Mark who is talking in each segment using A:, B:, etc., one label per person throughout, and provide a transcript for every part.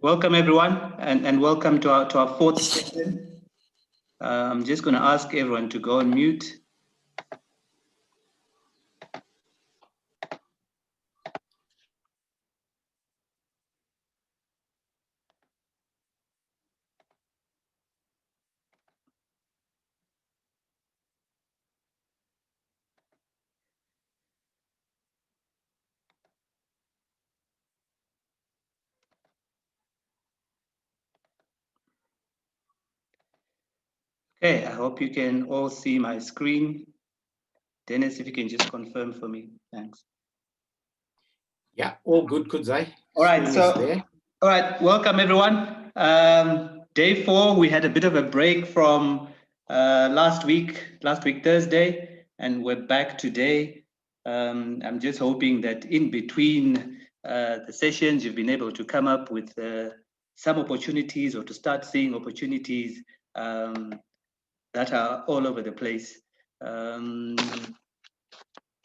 A: Welcome everyone, and welcome to our fourth session. I'm just going to ask everyone to go on mute. Okay, I hope you can all see my screen. Dennis, if you can just confirm for me, thanks.
B: Yeah, all good, Kudzai.
A: All right, welcome everyone. Day 4, we had a bit of a break from last week Thursday, and we're back today. I'm just hoping that in between the sessions, you've been able to come up with some opportunities or to start seeing opportunities that are all over the place.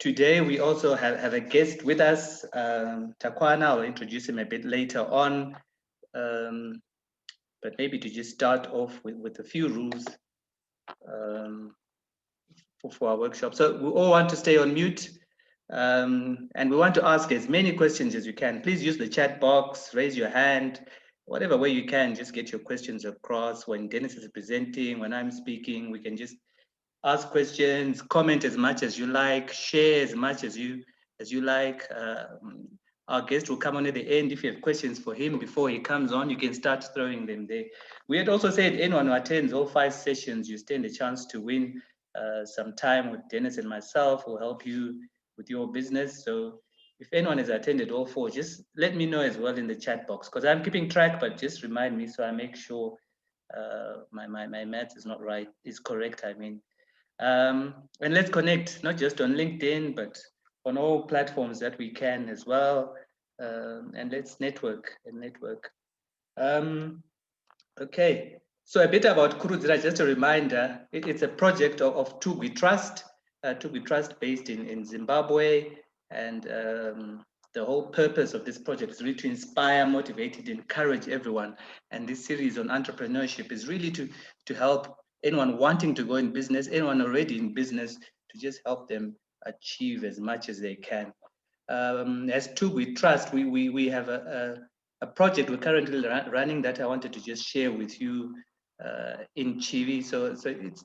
A: Today, we also have a guest with us, Takwana. I'll introduce him a bit later on. But maybe to just start off with a few rules for our workshop. So we all want to stay on mute. And we want to ask as many questions as you can. Please use the chat box, raise your hand, whatever way you can, just get your questions across. When Dennis is presenting, when I'm speaking, we can just ask questions, comment as much as you like, share as much as you like. Our guest will come on at the end. If you have questions for him before he comes on, you can start throwing them there. We had also said anyone who attends all 5 sessions, you stand a chance to win some time with Dennis and myself. Will help you with your business. So if anyone has attended all 4, just let me know as well in the chat box, because I'm keeping track, but just remind me so I make sure my math is not right, is correct, I mean. And let's connect, not just on LinkedIn, but on all platforms that we can as well. And let's network. Okay, so a bit about Kurudzira, just a reminder, it's a project of Tugwi Trust, based in Zimbabwe. And the whole purpose of this project is really to inspire, motivate, encourage everyone. And this series on entrepreneurship is really to help anyone wanting to go in business, anyone already in business, to just help them achieve as much as they can. As Tugwi Trust, we have a project we're currently running that I wanted to just share with you in Chivi. So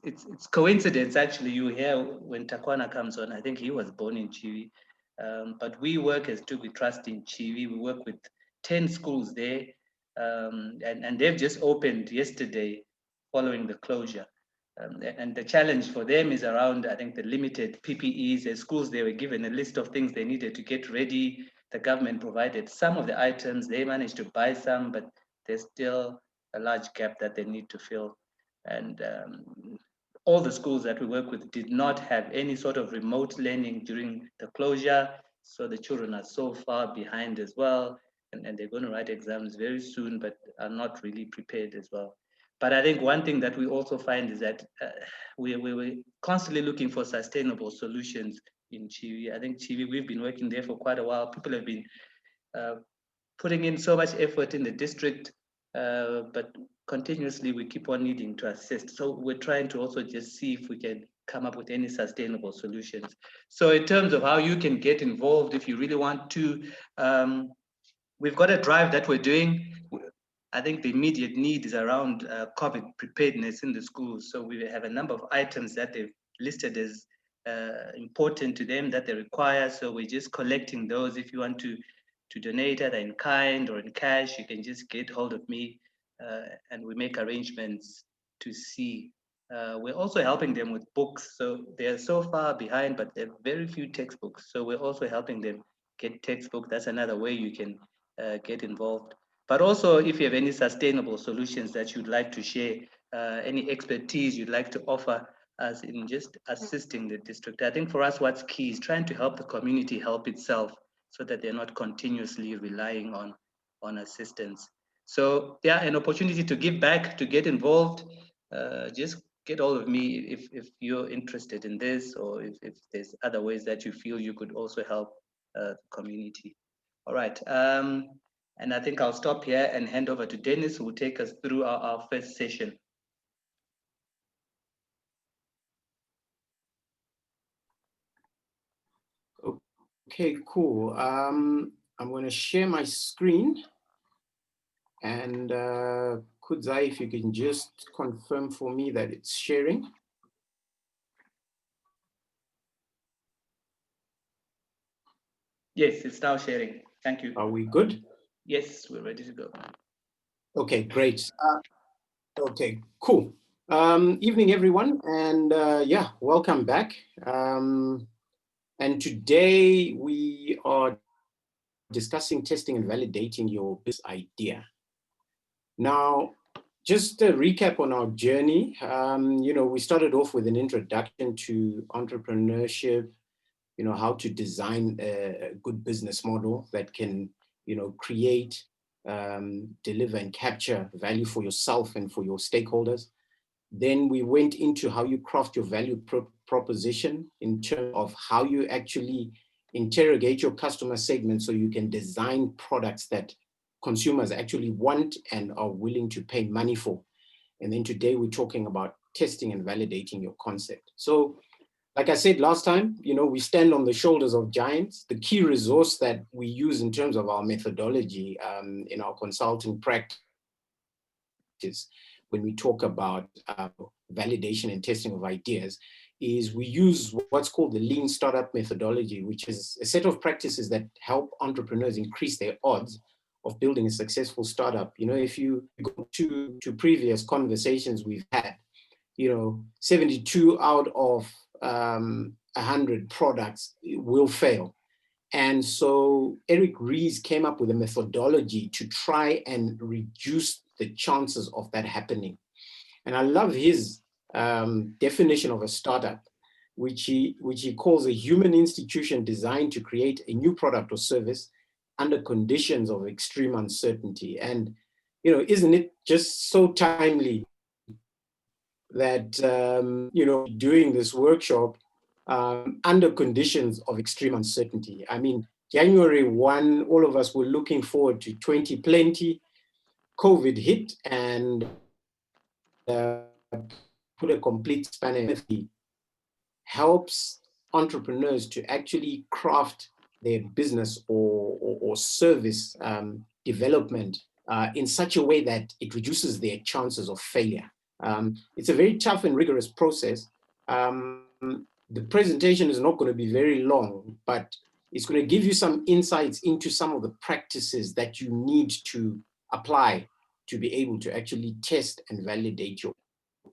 A: it's coincidence actually. You hear when Takwana comes on. I think he was born in Chivi, but we work as Tugwi Trust in Chivi. We work with 10 schools there, and they've just opened yesterday following the closure. And the challenge for them is around, I think, the limited PPEs. As schools, they were given a list of things they needed to get ready. The government provided some of the items. They managed to buy some, but there's still a large gap that they need to fill. And all the schools that we work with did not have any sort of remote learning during the closure. So the children are so far behind as well. And they're going to write exams very soon, but are not really prepared as well. But I think one thing that we also find is that we're constantly looking for sustainable solutions in Chivi. I think Chivi, we've been working there for quite a while. People have been putting in so much effort in the district, but continuously we keep on needing to assist. So we're trying to also just see if we can come up with any sustainable solutions. So in terms of how you can get involved, if you really want to, we've got a drive that we're doing. I think the immediate need is around COVID preparedness in the schools. So we have a number of items that they've listed as important to them that they require. So we're just collecting those. If you want to donate either in kind or in cash, you can just get hold of me and we make arrangements to see. We're also helping them with books. So they're so far behind, but there are very few textbooks. So we're also helping them get textbooks. That's another way you can get involved. But also, if you have any sustainable solutions that you'd like to share, any expertise you'd like to offer us in just assisting the district. I think for us, what's key is trying to help the community help itself so that they're not continuously relying on assistance. So yeah, an opportunity to give back, to get involved. Just get all of me if you're interested in this, or if there's other ways that you feel you could also help the community. All right. And I think I'll stop here and hand over to Dennis, who will take us through our first session.
B: Okay, cool. I'm going to share my screen. And Kudzai, if you can just confirm for me that it's sharing.
A: Yes, it's now sharing. Thank you.
B: Are we good?
A: Yes, we're ready to go.
B: Okay, great. Okay, cool. Evening, everyone. And yeah, welcome back. And today we are discussing testing and validating your business idea. Now, just a recap on our journey. We started off with an introduction to entrepreneurship, how to design a good business model that can, create, deliver and capture value for yourself and for your stakeholders. Then we went into how you craft your value proposition in terms of how you actually interrogate your customer segment so you can design products that consumers actually want and are willing to pay money for. And then today we're talking about testing and validating your concept. So like I said last time, we stand on the shoulders of giants. The key resource that we use in terms of our methodology in our consulting practice, when we talk about validation and testing of ideas, is we use what's called the lean startup methodology, which is a set of practices that help entrepreneurs increase their odds of building a successful startup. If you go to previous conversations we've had, 72 out of 100 products will fail. And so Eric Ries came up with a methodology to try and reduce the chances of that happening. And I love his definition of a startup, which he calls a human institution designed to create a new product or service under conditions of extreme uncertainty. And, isn't it just so timely that, doing this workshop under conditions of extreme uncertainty? I mean, January 1, all of us were looking forward to 2020. COVID hit and put a complete spanner. Helps entrepreneurs to actually craft their business or service development in such a way that it reduces their chances of failure. It's a very tough and rigorous process. The presentation is not going to be very long, but it's going to give you some insights into some of the practices that you need to apply to be able to actually test and validate your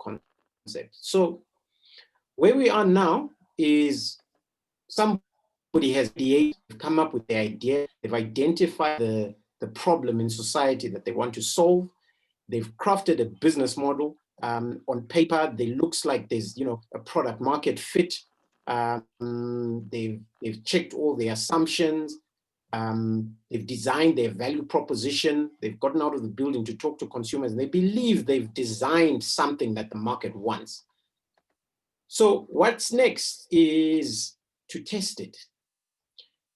B: concept. So where we are now is somebody has come up with the idea, they've identified the problem in society that they want to solve, they've crafted a business model. On paper, they looks like there's a product market fit. They've checked all the assumptions. They've designed their value proposition. They've gotten out of the building to talk to consumers. And they believe they've designed something that the market wants. So what's next is to test it.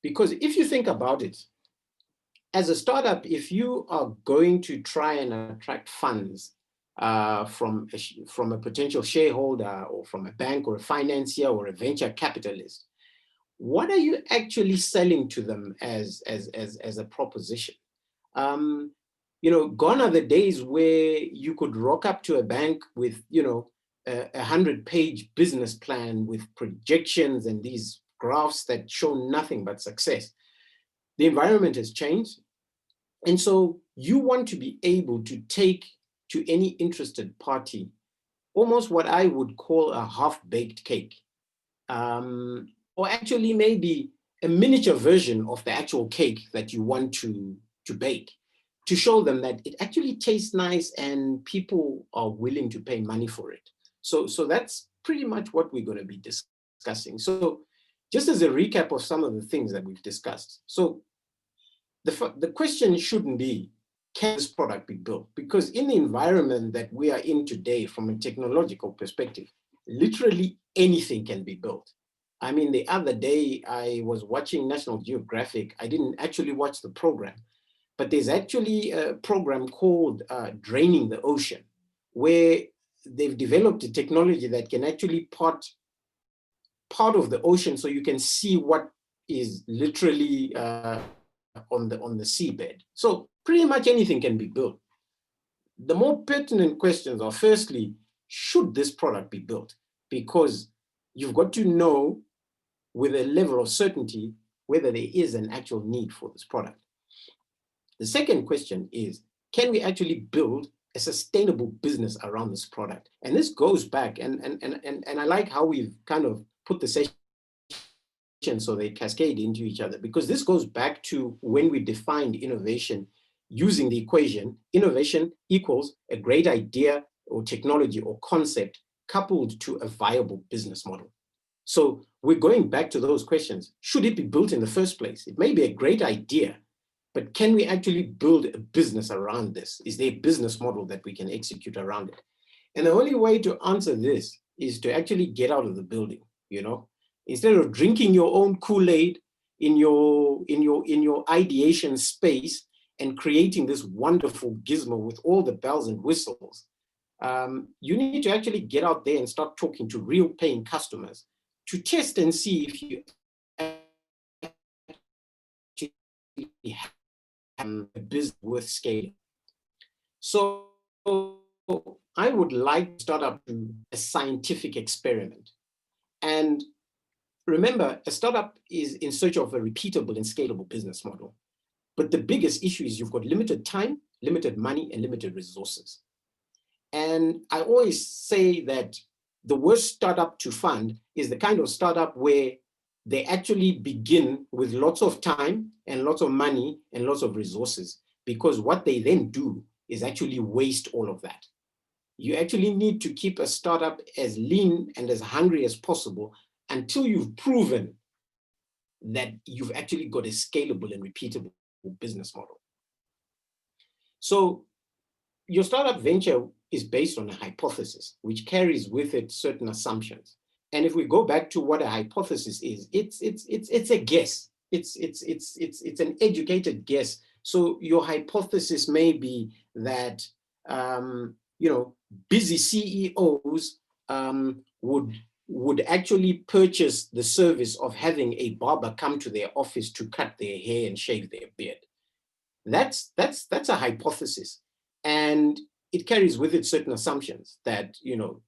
B: Because if you think about it, as a startup, if you are going to try and attract funds from a potential shareholder or from a bank or a financier or a venture capitalist, what are you actually selling to them as a proposition? Gone are the days where you could rock up to a bank with, a 100-page business plan with projections and these graphs that show nothing but success. The environment has changed. And so you want to be able to take to any interested party almost what I would call a half-baked cake. Or actually maybe a miniature version of the actual cake that you want to bake, to show them that it actually tastes nice and people are willing to pay money for it. So that's pretty much what we're going to be discussing. So just as a recap of some of the things that we've discussed. So the question shouldn't be, can this product be built? Because in the environment that we are in today, from a technological perspective, literally anything can be built. I mean, the other day I was watching National Geographic. I didn't actually watch the program, but there's actually a program called Draining the Ocean, where they've developed a technology that can actually part of the ocean so you can see what is literally on the seabed. So pretty much anything can be built. The more pertinent questions are, firstly, should this product be built? Because you've got to know with a level of certainty whether there is an actual need for this product. The second question is, can we actually build a sustainable business around this product? And this goes back, and I like how we've kind of put the session so they cascade into each other, because this goes back to when we defined innovation using the equation, innovation equals a great idea or technology or concept coupled to a viable business model. So we're going back to those questions. Should it be built in the first place? It may be a great idea, but can we actually build a business around this? Is there a business model that we can execute around it? And the only way to answer this is to actually get out of the building, you know? Instead of drinking your own Kool-Aid in your ideation space and creating this wonderful gizmo with all the bells and whistles, you need to actually get out there and start talking to real paying customers to test and see if you actually have a business worth scaling. So I would like to start up to a scientific experiment. And remember, a startup is in search of a repeatable and scalable business model. But the biggest issue is you've got limited time, limited money, and limited resources. And I always say that the worst startup to fund is the kind of startup where they actually begin with lots of time and lots of money and lots of resources, because what they then do is actually waste all of that. You actually need to keep a startup as lean and as hungry as possible until you've proven that you've actually got a scalable and repeatable business model. So your startup venture is based on a hypothesis, which carries with it certain assumptions. And if we go back to what a hypothesis is, it's a guess. It's an educated guess. So your hypothesis may be that busy CEOs would actually purchase the service of having a barber come to their office to cut their hair and shave their beard. That's a hypothesis, and it carries with it certain assumptions that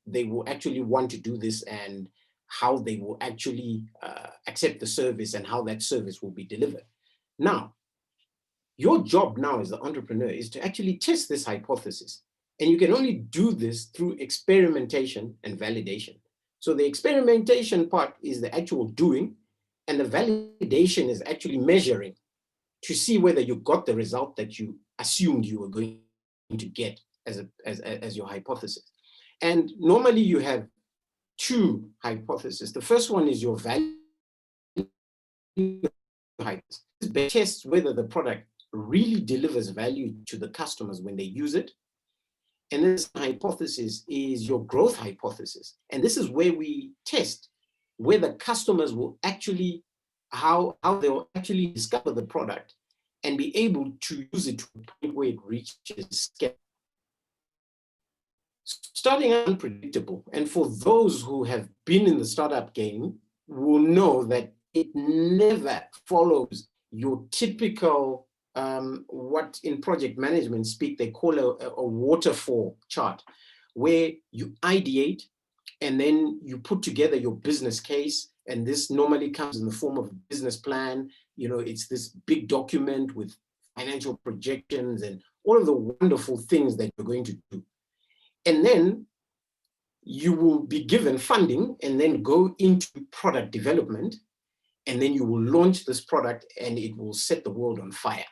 B: they will actually want to do this and how they will actually accept the service and how that service will be delivered. Now, your job now as the entrepreneur is to actually test this hypothesis, and you can only do this through experimentation and validation. So the experimentation part is the actual doing, and the validation is actually measuring to see whether you got the result that you assumed you were going to get as your hypothesis. And normally you have two hypotheses. The first one is your value hypothesis. It tests whether the product really delivers value to the customers when they use it. And this hypothesis is your growth hypothesis. And this is where we test whether customers will actually, how they'll actually discover the product and be able to use it to a point where it reaches scale. Starting out unpredictable. And for those who have been in the startup game will know that it never follows your typical, what in project management speak, they call a waterfall chart, where you ideate and then you put together your business case. And this normally comes in the form of a business plan. It's this big document with financial projections and all of the wonderful things that you're going to do. And then you will be given funding and then go into product development. And then you will launch this product and it will set the world on fire.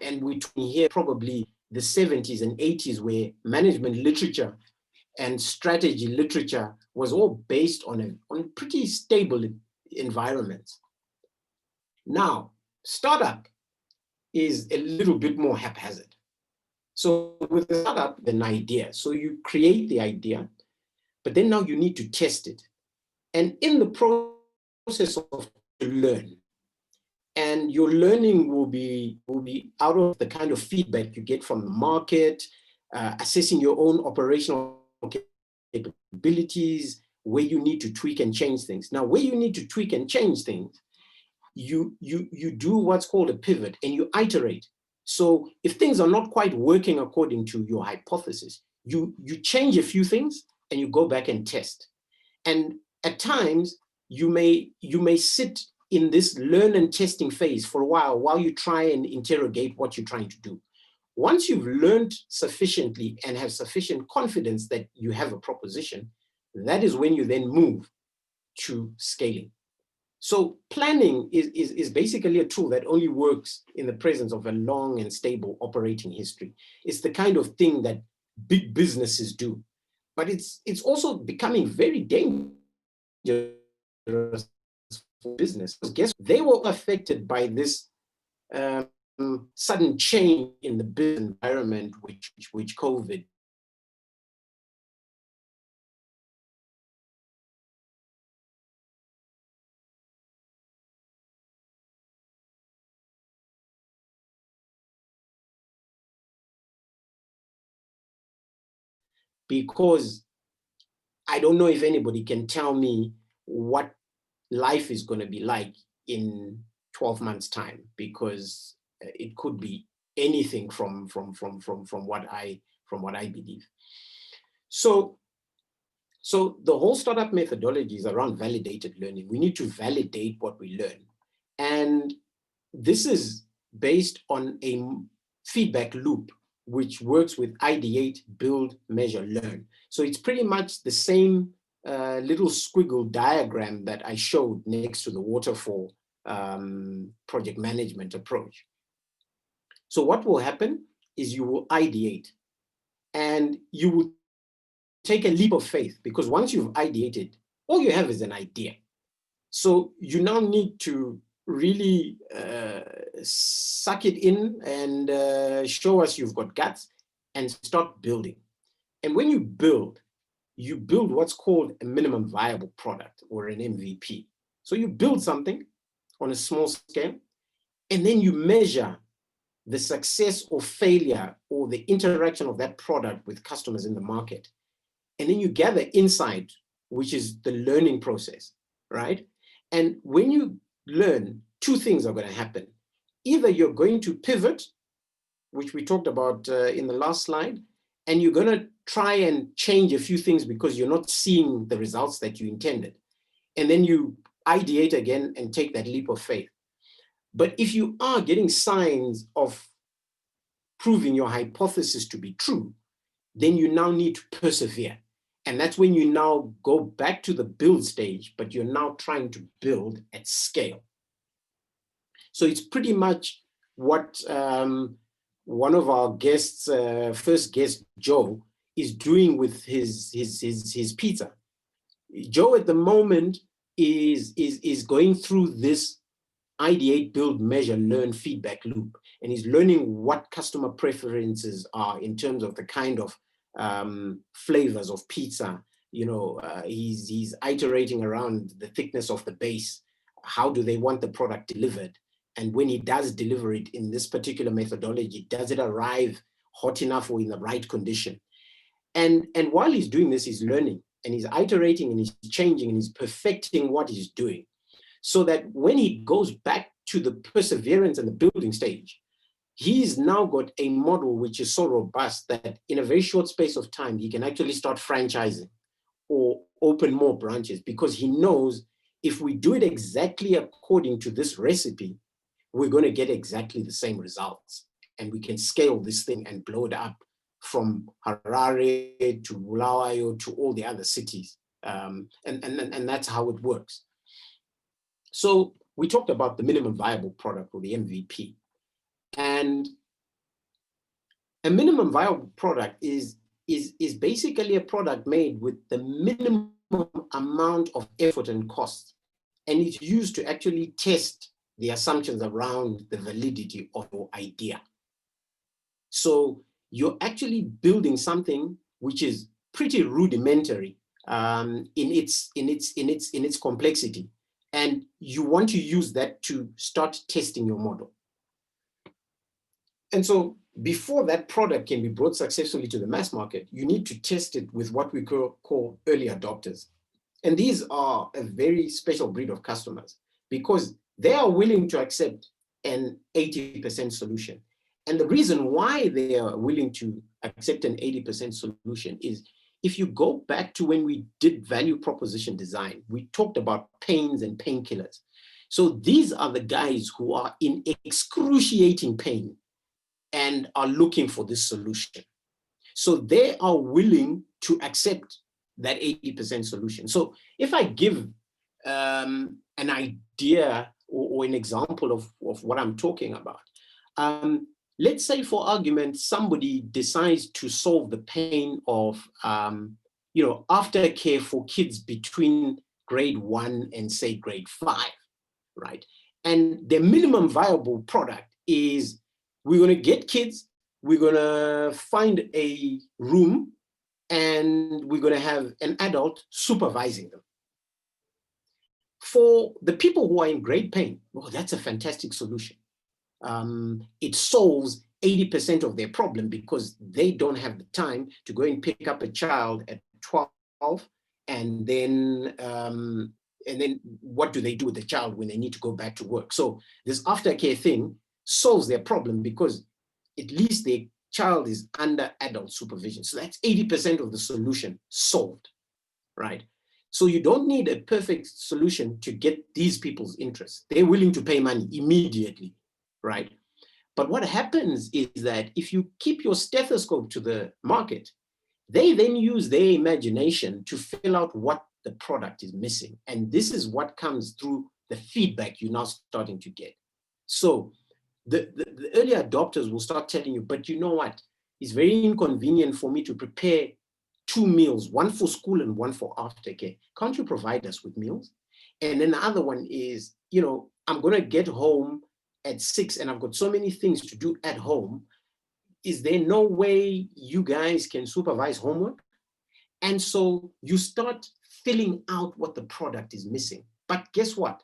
B: And we hear probably the 70s and 80s, where management literature and strategy literature was all based on a pretty stable environment. Now, startup is a little bit more haphazard. So with a startup, an idea. So you create the idea, but then now you need to test it. And in the process of learn, And your learning will be out of the kind of feedback you get from the market, assessing your own operational capabilities, where you need to tweak and change things. Now, where you need to tweak and change things, you do what's called a pivot and you iterate. So if things are not quite working according to your hypothesis, you change a few things and you go back and test. And at times you may sit in this learn and testing phase for a while you try and interrogate what you're trying to do. Once you've learned sufficiently and have sufficient confidence that you have a proposition, that is when you then move to scaling. So planning is basically a tool that only works in the presence of a long and stable operating history. It's the kind of thing that big businesses do, but it's also becoming very dangerous for business. Guess they were affected by this sudden change in the business environment, which COVID. Because I don't know if anybody can tell me what life is going to be like in 12 months' time, because it could be anything from what I believe. So the whole startup methodology is around validated learning. We need to validate what we learn. And this is based on a feedback loop, which works with ideate, build, measure, learn. So it's pretty much the same little squiggle diagram that I showed next to the waterfall project management approach. So what will happen is you will ideate and you will take a leap of faith, because once you've ideated, all you have is an idea. So you now need to really suck it in and show us you've got guts and start building. And when you build what's called a minimum viable product, or an MVP. So you build something on a small scale, and then you measure the success or failure or the interaction of that product with customers in the market. And then you gather insight, which is the learning process, right? And when you learn, two things are going to happen. Either you're going to pivot, which we talked about in the last slide, and you're going to try and change a few things because you're not seeing the results that you intended. And then you ideate again and take that leap of faith. But if you are getting signs of proving your hypothesis to be true, then you now need to persevere. And that's when you now go back to the build stage, but you're now trying to build at scale. So it's pretty much what one of our guests, first guest, Joe, is doing with his pizza. Joe at the moment is going through this ideate, build, measure, learn feedback loop. And he's learning what customer preferences are in terms of the kind of flavors of pizza. You know, he's iterating around the thickness of the base. How do they want the product delivered? And when he does deliver it in this particular methodology, does it arrive hot enough or in the right condition? And while he's doing this, he's learning and he's iterating and he's changing and he's perfecting what he's doing, so that when he goes back to the perseverance and the building stage, he's now got a model which is so robust that in a very short space of time, he can actually start franchising or open more branches, because he knows if we do it exactly according to this recipe, we're going to get exactly the same results. And we can scale this thing and blow it up from Harare to Bulawayo to all the other cities. And that's how it works. So we talked about the minimum viable product, or the MVP. And a minimum viable product is basically a product made with the minimum amount of effort and cost. And it's used to actually test the assumptions around the validity of your idea. So you're actually building something which is pretty rudimentary in its complexity. And you want to use that to start testing your model. And so before that product can be brought successfully to the mass market, you need to test it with what we call early adopters. And these are a very special breed of customers because they are willing to accept an 80% solution. And the reason why they are willing to accept an 80% solution is if you go back to when we did value proposition design, we talked about pains and painkillers. So these are the guys who are in excruciating pain and are looking for this solution. So they are willing to accept that 80% solution. So if I give an idea or an example of what I'm talking about, let's say for argument, somebody decides to solve the pain of aftercare for kids between grade 1 and say grade 5, right? And the minimum viable product is we're going to get kids, we're going to find a room, and we're going to have an adult supervising them. For the people who are in great pain, well, that's a fantastic solution. It solves 80% of their problem because they don't have the time to go and pick up a child at 12 and then what do they do with the child when they need to go back to work? So this aftercare thing solves their problem because at least their child is under adult supervision. So that's 80% of the solution solved, right? So you don't need a perfect solution to get these people's interest. They're willing to pay money immediately, right? But what happens is that if you keep your stethoscope to the market, they then use their imagination to fill out what the product is missing. And this is what comes through the feedback you're now starting to get. So the early adopters will start telling you, but you know what? It's very inconvenient for me to prepare 2 meals, one for school and one for aftercare. Can't you provide us with meals? And then the other one is, I'm going to get home at 6 and I've got so many things to do at home. Is there no way you guys can supervise homework? And so you start filling out what the product is missing. But guess what?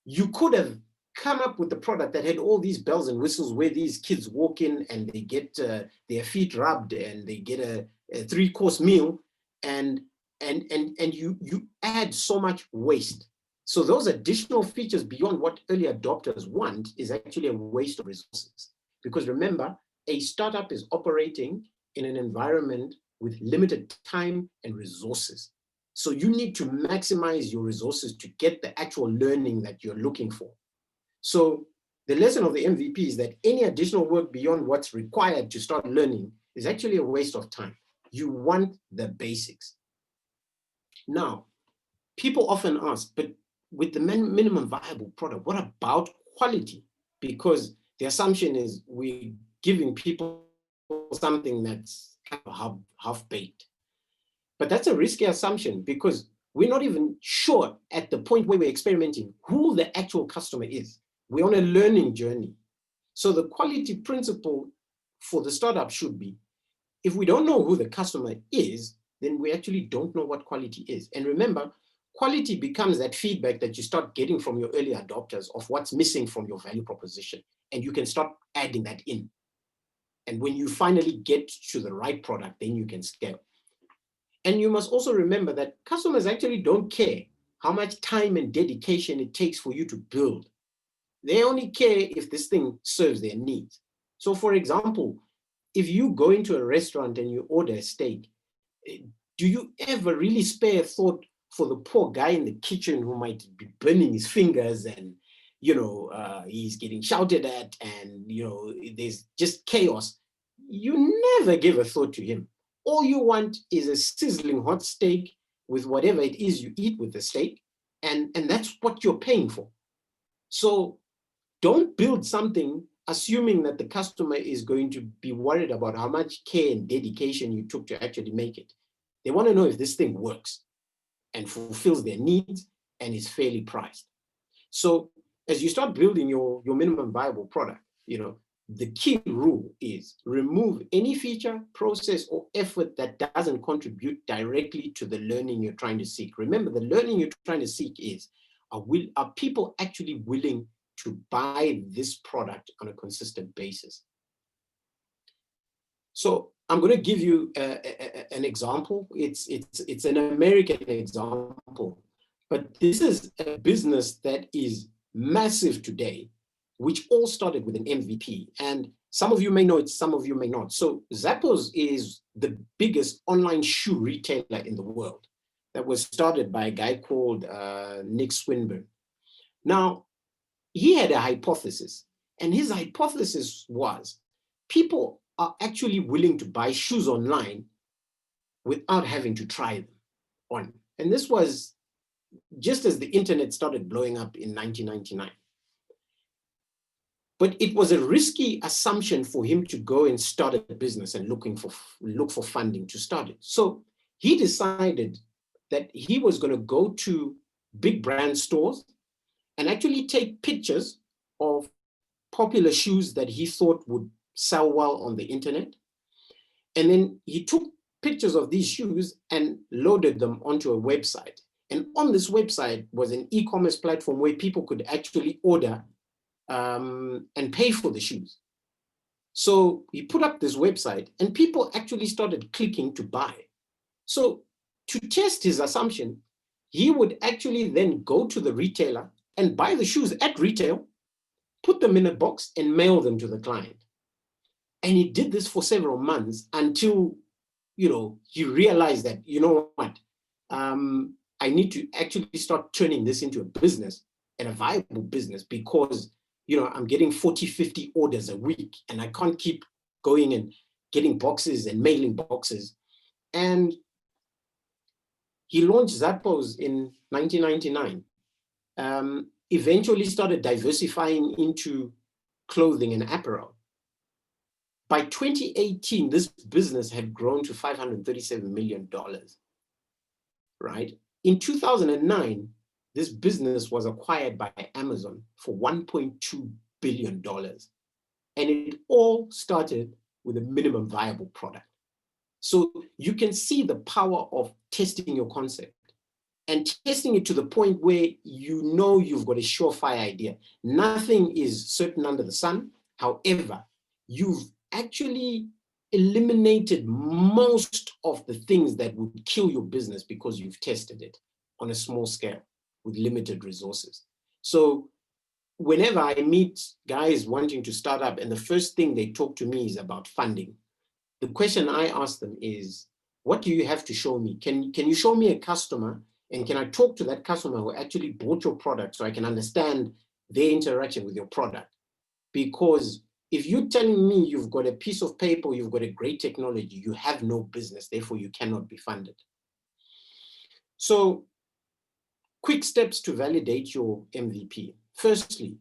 B: You could have come up with the product that had all these bells and whistles where these kids walk in and they get their feet rubbed and they get a 3-course meal and you add so much waste. So those additional features beyond what early adopters want is actually a waste of resources. Because remember, a startup is operating in an environment with limited time and resources. So you need to maximize your resources to get the actual learning that you're looking for. So the lesson of the MVP is that any additional work beyond what's required to start learning is actually a waste of time. You want the basics. Now, people often ask, but with the minimum viable product, what about quality? Because the assumption is we're giving people something that's kind of half-baked. But that's a risky assumption because we're not even sure at the point where we're experimenting who the actual customer is. We're on a learning journey. So the quality principle for the startup should be, if we don't know who the customer is, then we actually don't know what quality is. And remember, quality becomes that feedback that you start getting from your early adopters of what's missing from your value proposition. And you can start adding that in. And when you finally get to the right product, then you can scale. And you must also remember that customers actually don't care how much time and dedication it takes for you to build. They only care if this thing serves their needs. So for example, if you go into a restaurant and you order a steak, do you ever really spare a thought for the poor guy in the kitchen who might be burning his fingers and, he's getting shouted at and, there's just chaos? You never give a thought to him. All you want is a sizzling hot steak with whatever it is you eat with the steak, and that's what you're paying for. So don't build something assuming that the customer is going to be worried about how much care and dedication you took to actually make it. They want to know if this thing works and fulfills their needs and is fairly priced. So as you start building your minimum viable product, the key rule is remove any feature, process, or effort that doesn't contribute directly to the learning you're trying to seek. Remember, the learning you're trying to seek is, Are people actually willing to buy this product on a consistent basis? So I'm going to give you an example. It's an American example, but this is a business that is massive today, which all started with an MVP. And some of you may know it, some of you may not. So Zappos is the biggest online shoe retailer in the world that was started by a guy called Nick Swinburne. Now, he had a hypothesis, and his hypothesis was people are actually willing to buy shoes online without having to try them on. And this was just as the internet started blowing up in 1999. But it was a risky assumption for him to go and start a business and look for funding to start it. So he decided that he was going to go to big brand stores and actually take pictures of popular shoes that he thought would sell well on the internet. And then he took pictures of these shoes and loaded them onto a website. And on this website was an e-commerce platform where people could actually order and pay for the shoes. So he put up this website and people actually started clicking to buy. So to test his assumption, he would actually then go to the retailer and buy the shoes at retail, put them in a box and mail them to the client. And he did this for several months until, he realized that, you know what, I need to actually start turning this into a business and a viable business because, I'm getting 40, 50 orders a week and I can't keep going and getting boxes and mailing boxes. And he launched Zappos in 1999. Eventually started diversifying into clothing and apparel. By 2018, this business had grown to $537 million, right? In 2009, this business was acquired by Amazon for $1.2 billion. And it all started with a minimum viable product. So you can see the power of testing your concept and testing it to the point where you've got a surefire idea. Nothing is certain under the sun. However, you've actually eliminated most of the things that would kill your business because you've tested it on a small scale with limited resources. So whenever I meet guys wanting to start up and the first thing they talk to me is about funding, the question I ask them is, what do you have to show me? Can you show me a customer and can I talk to that customer who actually bought your product so I can understand their interaction with your product? Because if you're telling me you've got a piece of paper, you've got a great technology, you have no business, therefore you cannot be funded. So quick steps to validate your MVP. Firstly,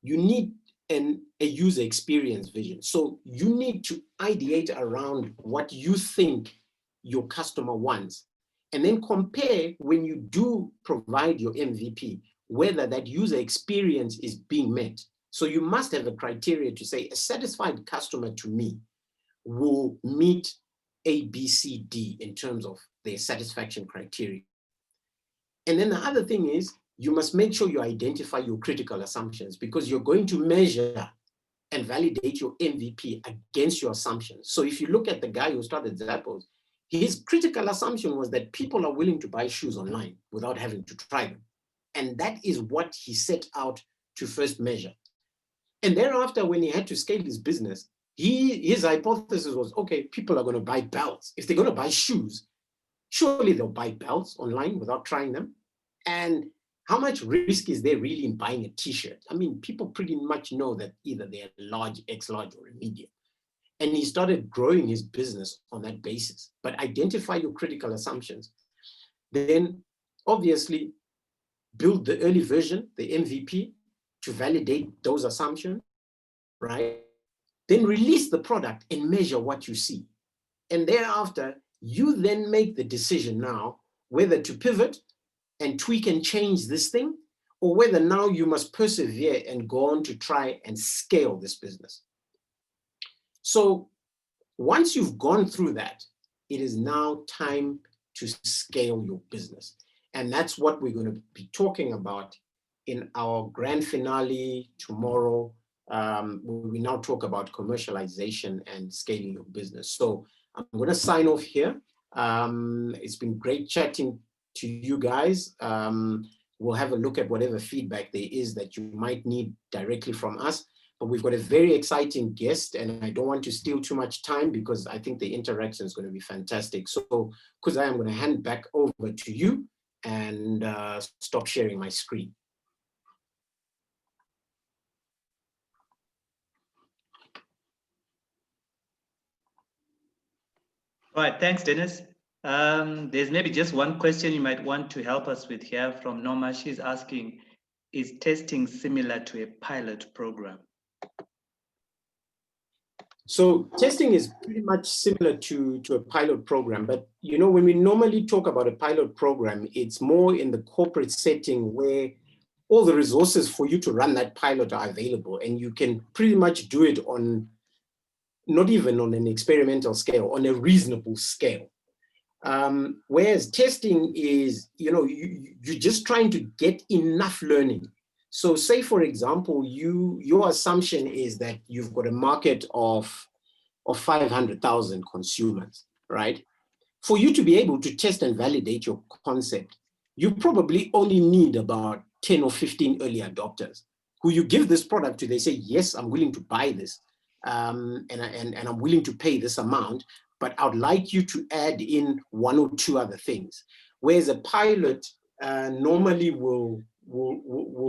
B: you need a user experience vision. So you need to ideate around what you think your customer wants and then compare when you do provide your MVP, whether that user experience is being met. So you must have a criteria to say a satisfied customer to me will meet A, B, C, D in terms of their satisfaction criteria. And then the other thing is you must make sure you identify your critical assumptions because you're going to measure and validate your MVP against your assumptions. So if you look at the guy who started Zappos, his critical assumption was that people are willing to buy shoes online without having to try them. And that is what he set out to first measure. And thereafter, when he had to scale his business, his hypothesis was, okay, people are going to buy belts. If they're going to buy shoes, surely they'll buy belts online without trying them. And how much risk is there really in buying a t-shirt? I mean, people pretty much know that either they're large, X-large, or a medium. And he started growing his business on that basis. But identify your critical assumptions. Then, obviously, build the early version, the MVP, to validate those assumptions, right? Then release the product and measure what you see. And thereafter, you then make the decision now whether to pivot and tweak and change this thing, or whether now you must persevere and go on to try and scale this business. So once you've gone through that, it is now time to scale your business. And that's what we're going to be talking about in our grand finale tomorrow. We now talk about commercialization and scaling your business. So I'm going to sign off here. It's been great chatting to you guys. We'll have a look at whatever feedback there is that you might need directly from us. But we've got a very exciting guest, and I don't want to steal too much time because I think the interaction is going to be fantastic. So, Kuzai, I'm going to hand back over to you and stop sharing my screen.
A: All right, thanks, Dennis. There's maybe just one question you might want to help us with here from Norma. She's asking, is testing similar to a pilot program?
B: So testing is pretty much similar to a pilot program, but you know, when we normally talk about a pilot program, it's more in the corporate setting where all the resources for you to run that pilot are available, and you can pretty much do it on, not even on an experimental scale, on a reasonable scale. Whereas testing is, you know, you're just trying to get enough learning. So say, for example, your assumption is that you've got a market of 500,000 consumers, right? For you to be able to test and validate your concept, you probably only need about 10 or 15 early adopters who you give this product to. They say, yes, I'm willing to buy this, and I'm willing to pay this amount, but I'd like you to add in one or two other things. Whereas a pilot normally will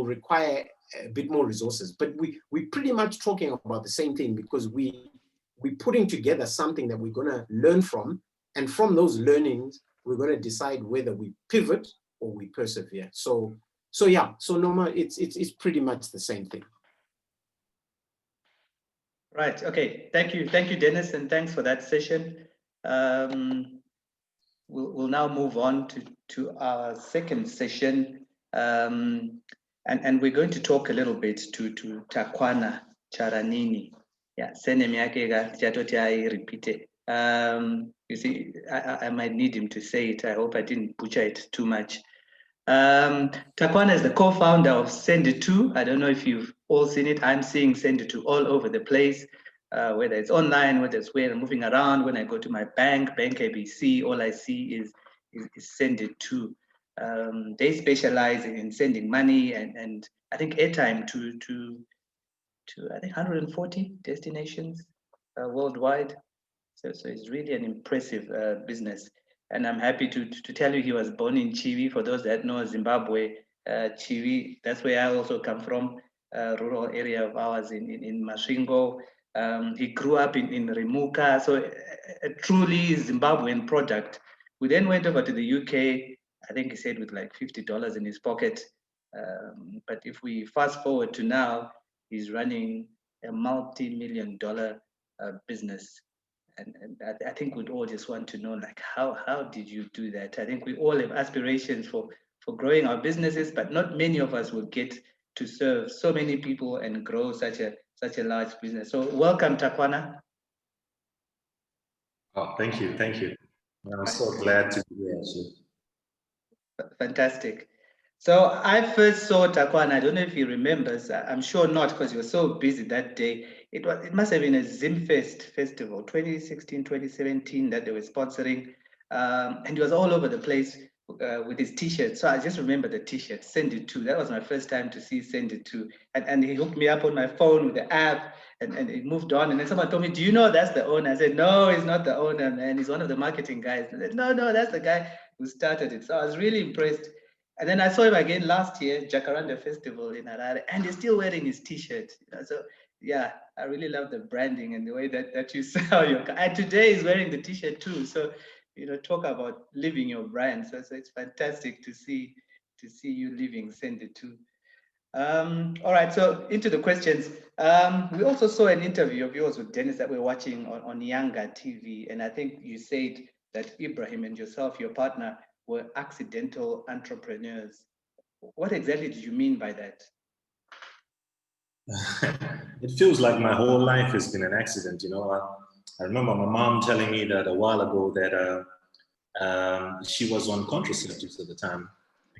B: require a bit more resources, but we're pretty much talking about the same thing, because we're putting together something that we're going to learn from, and from those learnings, we're going to decide whether we pivot or we persevere. So yeah, so Norma, it's pretty much the same thing.
A: Right. Okay. Thank you, Dennis, and thanks for that session. We'll now move on to our second session, and we're going to talk a little bit to Takwana Tyaranini. Yeah, surname yake chatoti I repeat it. You see, I might need him to say it. I hope I didn't butcher it too much. Takwana is the co-founder of Senditoo. I don't know if you've all seen it. I'm seeing Senditoo all over the place, whether it's online, whether it's where I'm moving around. When I go to my bank ABC, all I see is Senditoo. They specialize in sending money and I think airtime to I think 140 destinations worldwide. So it's really an impressive business. And I'm happy to tell you he was born in Chiwi. For those that know Zimbabwe, Chiwi, that's where I also come from, rural area of ours in Masvingo. He grew up in Rimuka, so a truly Zimbabwean product. We then went over to the UK, I think he said with like $50 in his pocket. But if we fast forward to now, he's running a multi-million-dollar business. And I think we'd all just want to know, like, how did you do that? I think we all have aspirations for growing our businesses, but not many of us will get to serve so many people and grow such a large business. So welcome, Takwana.
C: Oh, thank you. I'm so glad to be here, actually.
A: Fantastic. So I first saw Takwana, I don't know if he remembers, I'm sure not, because you were so busy that day. It must have been a Zimfest festival, 2016, 2017, that they were sponsoring. And he was all over the place with his t-shirt. So I just remember the t-shirt, Senditoo. That was my first time to see Senditoo. And he hooked me up on my phone with the app, and it moved on. And then someone told me, do you know that's the owner? I said, no, he's not the owner, man. He's one of the marketing guys. I said, no, that's the guy who started it. So I was really impressed. And then I saw him again last year, Jacaranda Festival in Harare, and he's still wearing his t-shirt. So yeah, I really love the branding and the way that you sell your car. And today he's wearing the t-shirt too. So, you know, talk about living your brand. So it's fantastic to see you living Senditoo. All right, so into the questions. We also saw an interview of yours with Dennis that we're watching on Yanga TV, and I think you said that Ibrahim and yourself, your partner, were accidental entrepreneurs. What exactly did you mean by that?
C: It feels like my whole life has been an accident, you know. I remember my mom telling me that a while ago that she was on contraceptives at the time.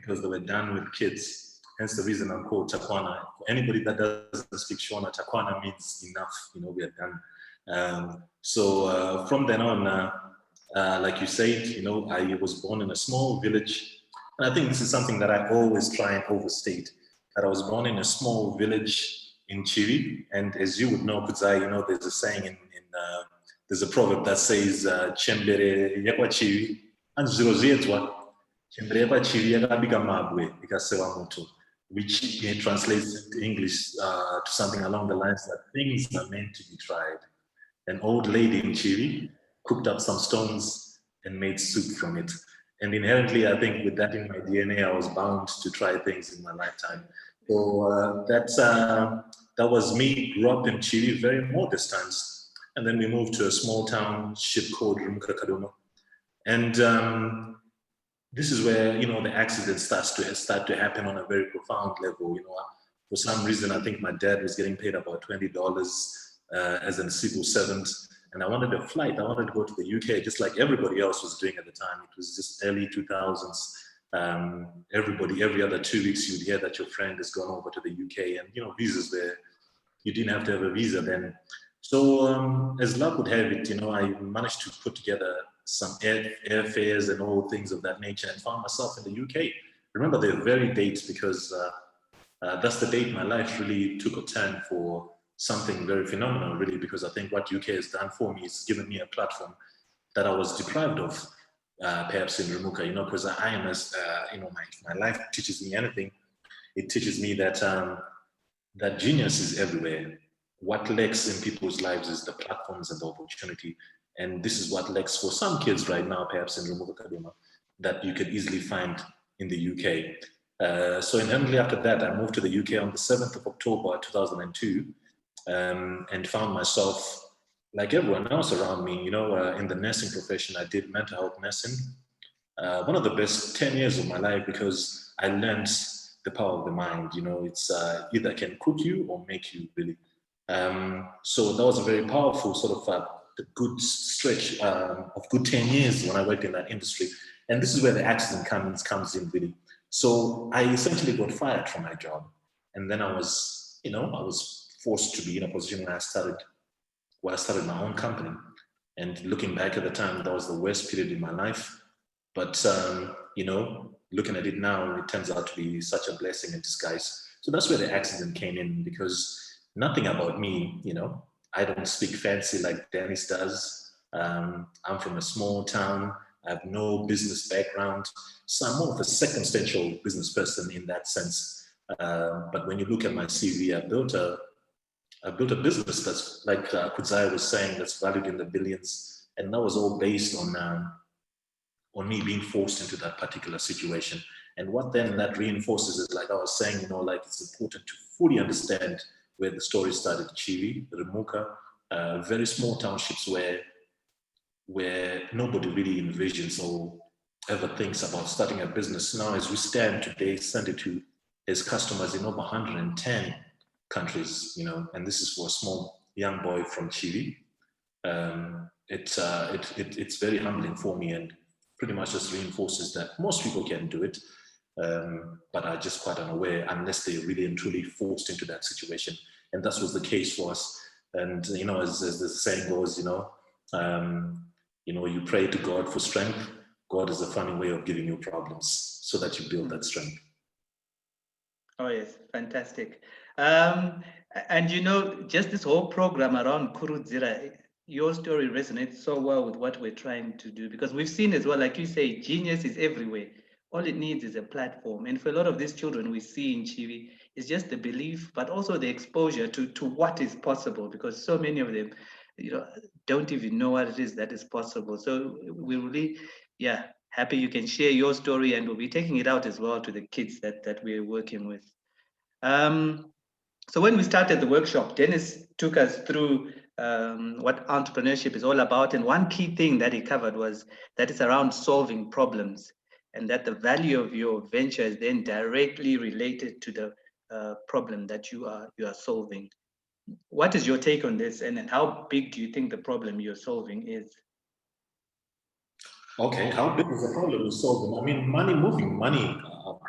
C: because they were done with kids. Hence the reason I'm called Takwana. For anybody that doesn't speak Shona, Takwana means enough. You know, we are done. So from then on, like you said, you know, I was born in a small village. And I think this is something that I always try and overstate, that I was born in a small village in Chile. And as you would know, Kudzai, you know, there's a saying there's a proverb that says, Chembere yakwa Chile, and Zirozietwa, Chembere yakwa Chile yakabiga mabwe, ikasewa moto, which translates into English to something along the lines that things are meant to be tried. An old lady in Chile cooked up some stones and made soup from it. And inherently, I think with that in my DNA, I was bound to try things in my lifetime. So that was me. Grew up in Chile, very modest times. And then we moved to a small township called Rumkakaduma. And this is where, you know, the accident start to happen on a very profound level. You know, for some reason, I think my dad was getting paid about $20 as a civil servant. And I wanted a flight. I wanted to go to the UK, just like everybody else was doing at the time. It was just early 2000s. Everybody, every other 2 weeks, you'd hear that your friend has gone over to the UK. And, you know, visas there, you didn't have to have a visa then. So as luck would have it, you know, I managed to put together some airfares and all things of that nature and found myself in the UK. Remember the very date, because that's the date my life really took a turn for something very phenomenal, really, because I think what UK has done for me is given me a platform that I was deprived of, perhaps in Remuka, you know, because I am, as you know, my life teaches me anything. It teaches me that that genius is everywhere. What lacks in people's lives is the platforms and the opportunity. And this is what lacks for some kids right now, perhaps in Remuka Kaduma, that you could easily find in the UK. So inherently after that, I moved to the UK on the 7th of October, 2002. And found myself, like everyone else around me, you know, in the nursing profession. I did mental health nursing. One of the best 10 years of my life, because I learned the power of the mind. You know, it's either can cook you or make you, really. So that was a very powerful sort of a good stretch of good 10 years when I worked in that industry. And this is where the accident comes in, really. So I essentially got fired from my job. And then I was, you know, I was forced to be in a position where I started my own company. And looking back at the time, that was the worst period in my life. But, you know, looking at it now, it turns out to be such a blessing in disguise. So that's where the accident came in, because nothing about me, you know, I don't speak fancy like Dennis does. I'm from a small town. I have no business background. So I'm more of a circumstantial business person in that sense. But when you look at my CV, I built a business that's, like Kudzai was saying, that's valued in the billions. And that was all based on me being forced into that particular situation. And what then that reinforces is, like I was saying, you know, like it's important to fully understand where the story started. Chile, Remuka, very small townships where nobody really envisions or ever thinks about starting a business. Now, as we stand today, Senditoo has customers in over 110 countries, you know, and this is for a small young boy from Chile. It's very humbling for me, and pretty much just reinforces that most people can do it, but are just quite unaware unless they're really and truly forced into that situation. And that was the case for us. And, you know, as the saying goes, you know, you pray to God for strength. God is a funny way of giving you problems so that you build that strength.
A: Oh, yes, fantastic. And, you know, just this whole program around Kurudzira, your story resonates so well with what we're trying to do, because we've seen as well, like you say, genius is everywhere. All it needs is a platform. And for a lot of these children we see in Chile, it's just the belief, but also the exposure to what is possible, because so many of them, you know, don't even know what it is that is possible. So we're really, happy you can share your story, and we'll be taking it out as well to the kids that we're working with. So when we started the workshop, Dennis took us through what entrepreneurship is all about. And one key thing that he covered was that it's around solving problems, and that the value of your venture is then directly related to the problem that you are solving. What is your take on this, and how big do you think the problem you're solving is?
C: Okay, how big is the problem we're solving? I mean, moving money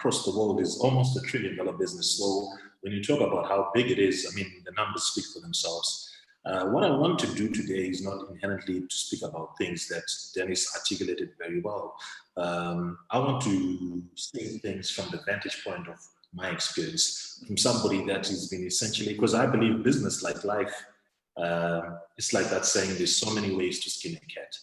C: across the world is almost $1 trillion business. So when you talk about how big it is, I mean, the numbers speak for themselves. What I want to do today is not inherently to speak about things that Dennis articulated very well. I want to say things from the vantage point of my experience, from somebody that has been essentially, because I believe business, like life, it's like that saying, there's so many ways to skin a cat,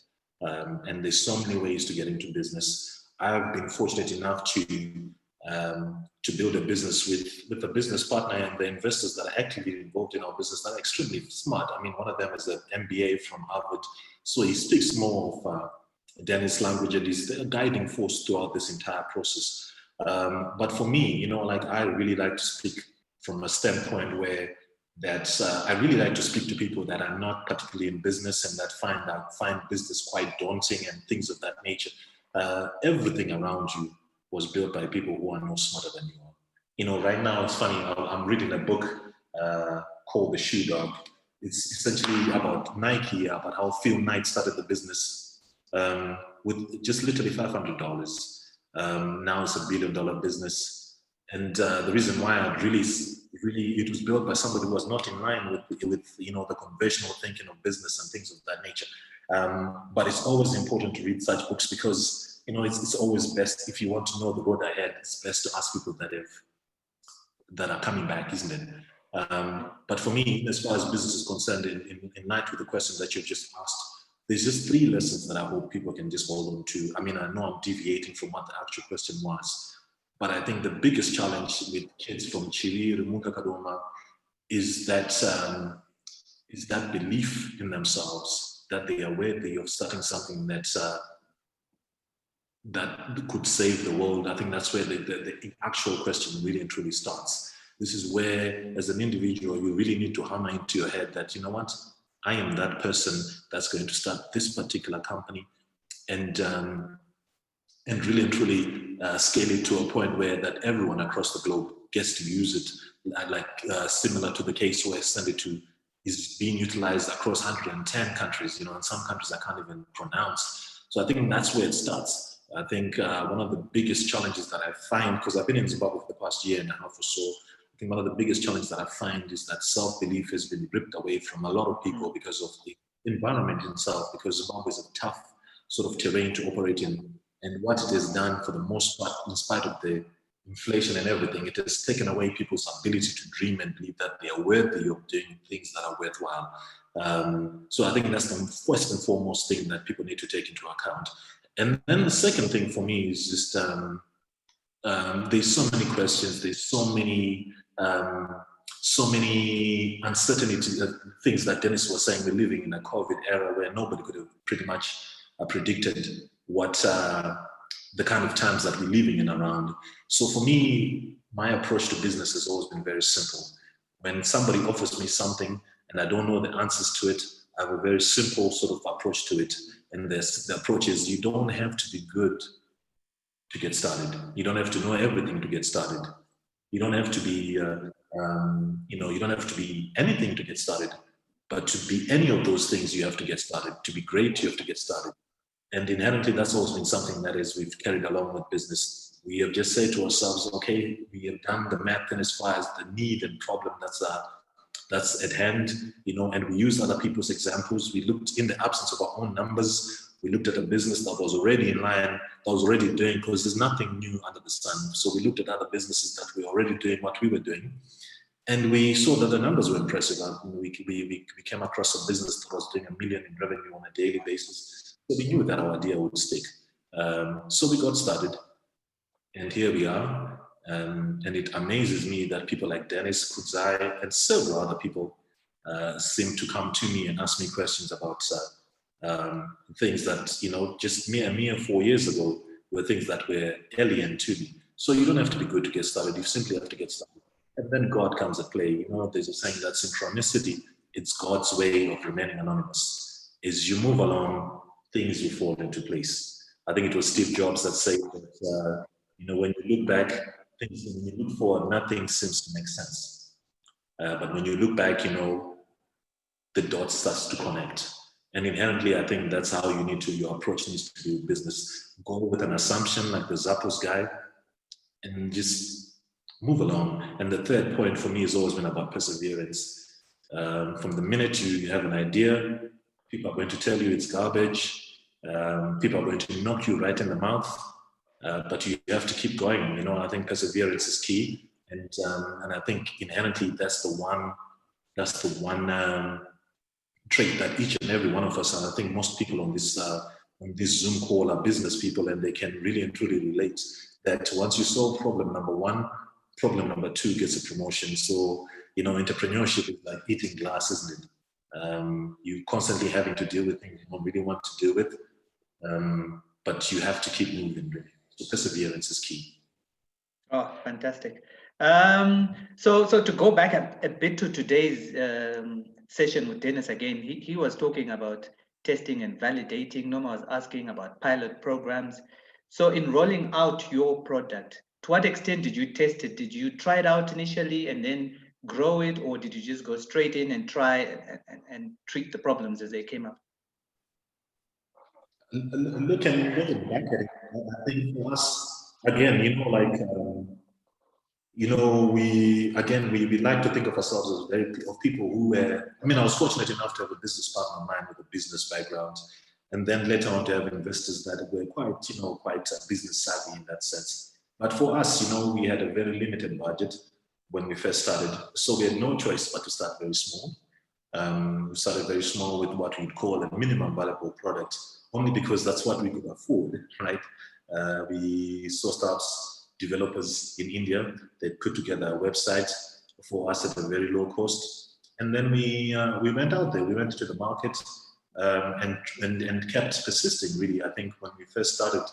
C: and there's so many ways to get into business. I've been fortunate enough to build a business with a business partner, and the investors that are actively involved in our business that are extremely smart. I mean, one of them is an MBA from Harvard, so he speaks more of Dennis language, and he's a guiding force throughout this entire process. But for me, you know, like, I really like to speak from a standpoint where I really like to speak to people that are not particularly in business and that find business quite daunting and things of that nature. Everything around you was built by people who are no smarter than you are. You know, right now it's funny, I'm reading a book called The Shoe Dog. It's essentially about Nike, about how Phil Knight started the business with just literally $500. Now it's $1 billion business. And the reason why it was built by somebody who was not in line with you know, the conventional thinking of business and things of that nature. But it's always important to read such books because, you know, it's always best, if you want to know the road ahead, it's best to ask people that are coming back, isn't it? But for me, as far as business is concerned, in line with the question that you've just asked, there's just 3 lessons that I hope people can just hold on to. I mean, I know I'm deviating from what the actual question was, but I think the biggest challenge with kids from Chile, Remuka Kadoma, is that belief in themselves, that they are worthy of starting something that could save the world. I think that's where the actual question really and truly starts. This is where, as an individual, you really need to hammer into your head that, you know what, I am that person that's going to start this particular company, and really and truly scale it to a point where that everyone across the globe gets to use it, like similar to the case where Senditoo is being utilized across 110 countries, you know, and some countries I can't even pronounce. So I think that's where it starts. I think one of the biggest challenges that I find, because I've been in Zimbabwe for the past year and a half or so, I think one of the biggest challenges that I find is that self-belief has been ripped away from a lot of people because of the environment itself, because Zimbabwe is a tough sort of terrain to operate in. And what it has done, for the most part, in spite of the inflation and everything, it has taken away people's ability to dream and believe that they are worthy of doing things that are worthwhile. So I think that's the first and foremost thing that people need to take into account. And then the second thing for me is just there's so many questions, there's so many uncertainty things that Dennis was saying. We're living in a COVID era where nobody could have pretty much predicted what the kind of times that we're living in around. So for me, my approach to business has always been very simple. When somebody offers me something and I don't know the answers to it, I have a very simple sort of approach to it. And the approach is, you don't have to be good to get started. You don't have to know everything to get started. You don't have to be, you don't have to be anything to get started. But to be any of those things, you have to get started. To be great, you have to get started. And inherently, that's also been something that we've carried along with business. We have just said to ourselves, okay, we have done the math, and as far as the need and problem that's at hand, you know, and we used other people's examples. We looked, in the absence of our own numbers, we looked at a business that was already in line, that was already doing, because there's nothing new under the sun. So we looked at other businesses that were already doing what we were doing, and we saw that the numbers were impressive. We came across a business that was doing $1 million in revenue on a daily basis. So we knew that our idea would stick. So we got started, and here we are. And it amazes me that people like Dennis, Kudzai, and several other people seem to come to me and ask me questions about things that, you know, just mere 4 years ago were things that were alien to me. So you don't have to be good to get started. You simply have to get started. And then God comes at play. You know, there's a saying that synchronicity, it's God's way of remaining anonymous. As you move along, things will fall into place. I think it was Steve Jobs that said that, you know, when you look back, things, when you look forward, nothing seems to make sense. But when you look back, you know, the dots starts to connect. And inherently, I think that's how your approach needs to be with business. Go with an assumption, like the Zappos guy. and just move along. And the third point for me has always been about perseverance. From the minute you have an idea, people are going to tell you it's garbage. People are going to knock you right in the mouth, but you have to keep going. You know, I think perseverance is key, and I think inherently that's the one trait that each and every one of us, and I think most people on this Zoom call are business people, and they can really and truly relate that once you solve problem number one, problem number two gets a promotion. So, you know, entrepreneurship is like eating glass, isn't it? You're constantly having to deal with things you don't really want to deal with, but you have to keep moving, really. So perseverance is key.
A: Oh, fantastic. So to go back a bit to today's session with Dennis again, he was talking about testing and validating. Noma was asking about pilot programs. So in rolling out your product, to what extent did you test it? Did you try it out initially and then grow it, or did you just go straight in and try and treat the problems as they came up?
C: Looking back at it, I think for us, again, you know, like, you know, we like to think of ourselves as people who were, I mean, I was fortunate enough to have a business partner of mine with a business background, and then later on to have investors that were quite business savvy in that sense. But for us, you know, we had a very limited budget when we first started, so we had no choice but to start very small. We started very small with what we'd call a minimum viable product, only because that's what we could afford, right? We sourced out developers in India. They put together a website for us at a very low cost, and then we went out there. We went to the market and kept persisting. Really, I think when we first started,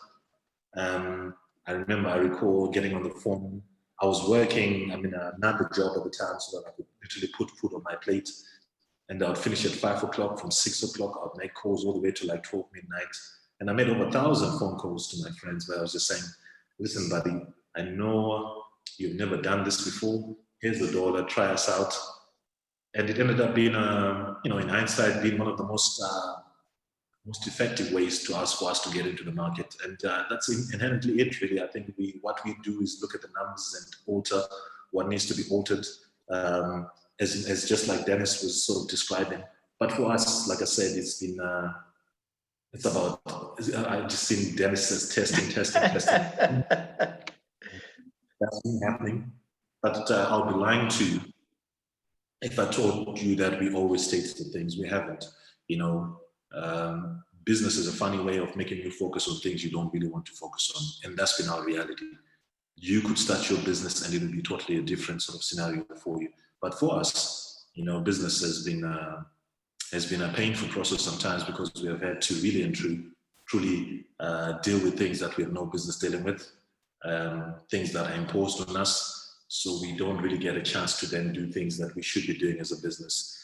C: I recall getting on the phone. I was working, another job at the time, so that I could literally put food on my plate. And I would finish at 5 o'clock. From 6 o'clock, I would make calls all the way to like 12 midnight. And I made over 1,000 phone calls to my friends where I was just saying, listen, buddy, I know you've never done this before. Here's the dollar, try us out. And it ended up being, in hindsight, being one of the most effective ways for us to get into the market. And that's inherently it, really. I think what we do is look at the numbers and alter what needs to be altered, as just like Dennis was sort of describing. But for us, like I said, it's been, it's about, I just seen Dennis says testing. That's been happening. But I'll be lying to you if I told you that we always tasted things. We haven't. You know, business is a funny way of making you focus on things you don't really want to focus on. And that's been our reality. You could start your business and it would be totally a different sort of scenario for you. But for us, you know, business has been a painful process sometimes, because we have had to really and truly deal with things that we have no business dealing with, things that are imposed on us. So we don't really get a chance to then do things that we should be doing as a business.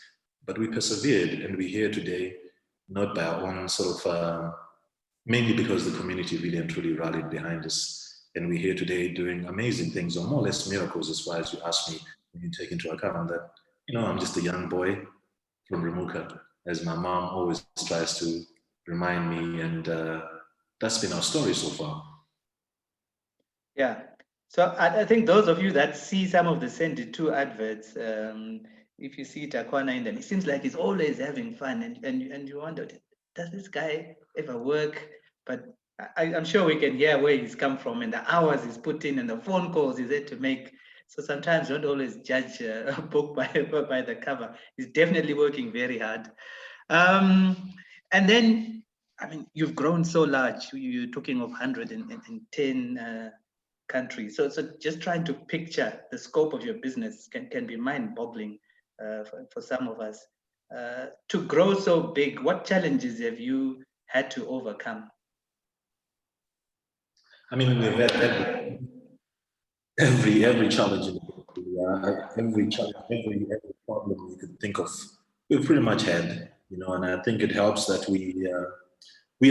C: But we persevered, and we're here today, not by our own sort of, mainly because the community really and truly rallied behind us. And we're here today doing amazing things, or more or less miracles, as far as you ask me, when you take into account that, you know, I'm just a young boy from Remuka, as my mom always tries to remind me. And that's been our story so far.
A: Yeah. So I think those of you that see some of the Senditoo adverts, if you see Takwana in them, it seems like he's always having fun, and you wonder, does this guy ever work? But I'm sure we can hear where he's come from and the hours he's put in and the phone calls he's had to make. So sometimes don't always judge a book by the cover. He's definitely working very hard. And then, I mean, you've grown so large. You're talking of 110 countries. So just trying to picture the scope of your business can be mind-boggling for some of us. To grow so big, what challenges have you had to overcome?
C: I mean, we've had every challenge in the book, every challenge, every problem you could think of, we've pretty much had, you know. And I think it helps that we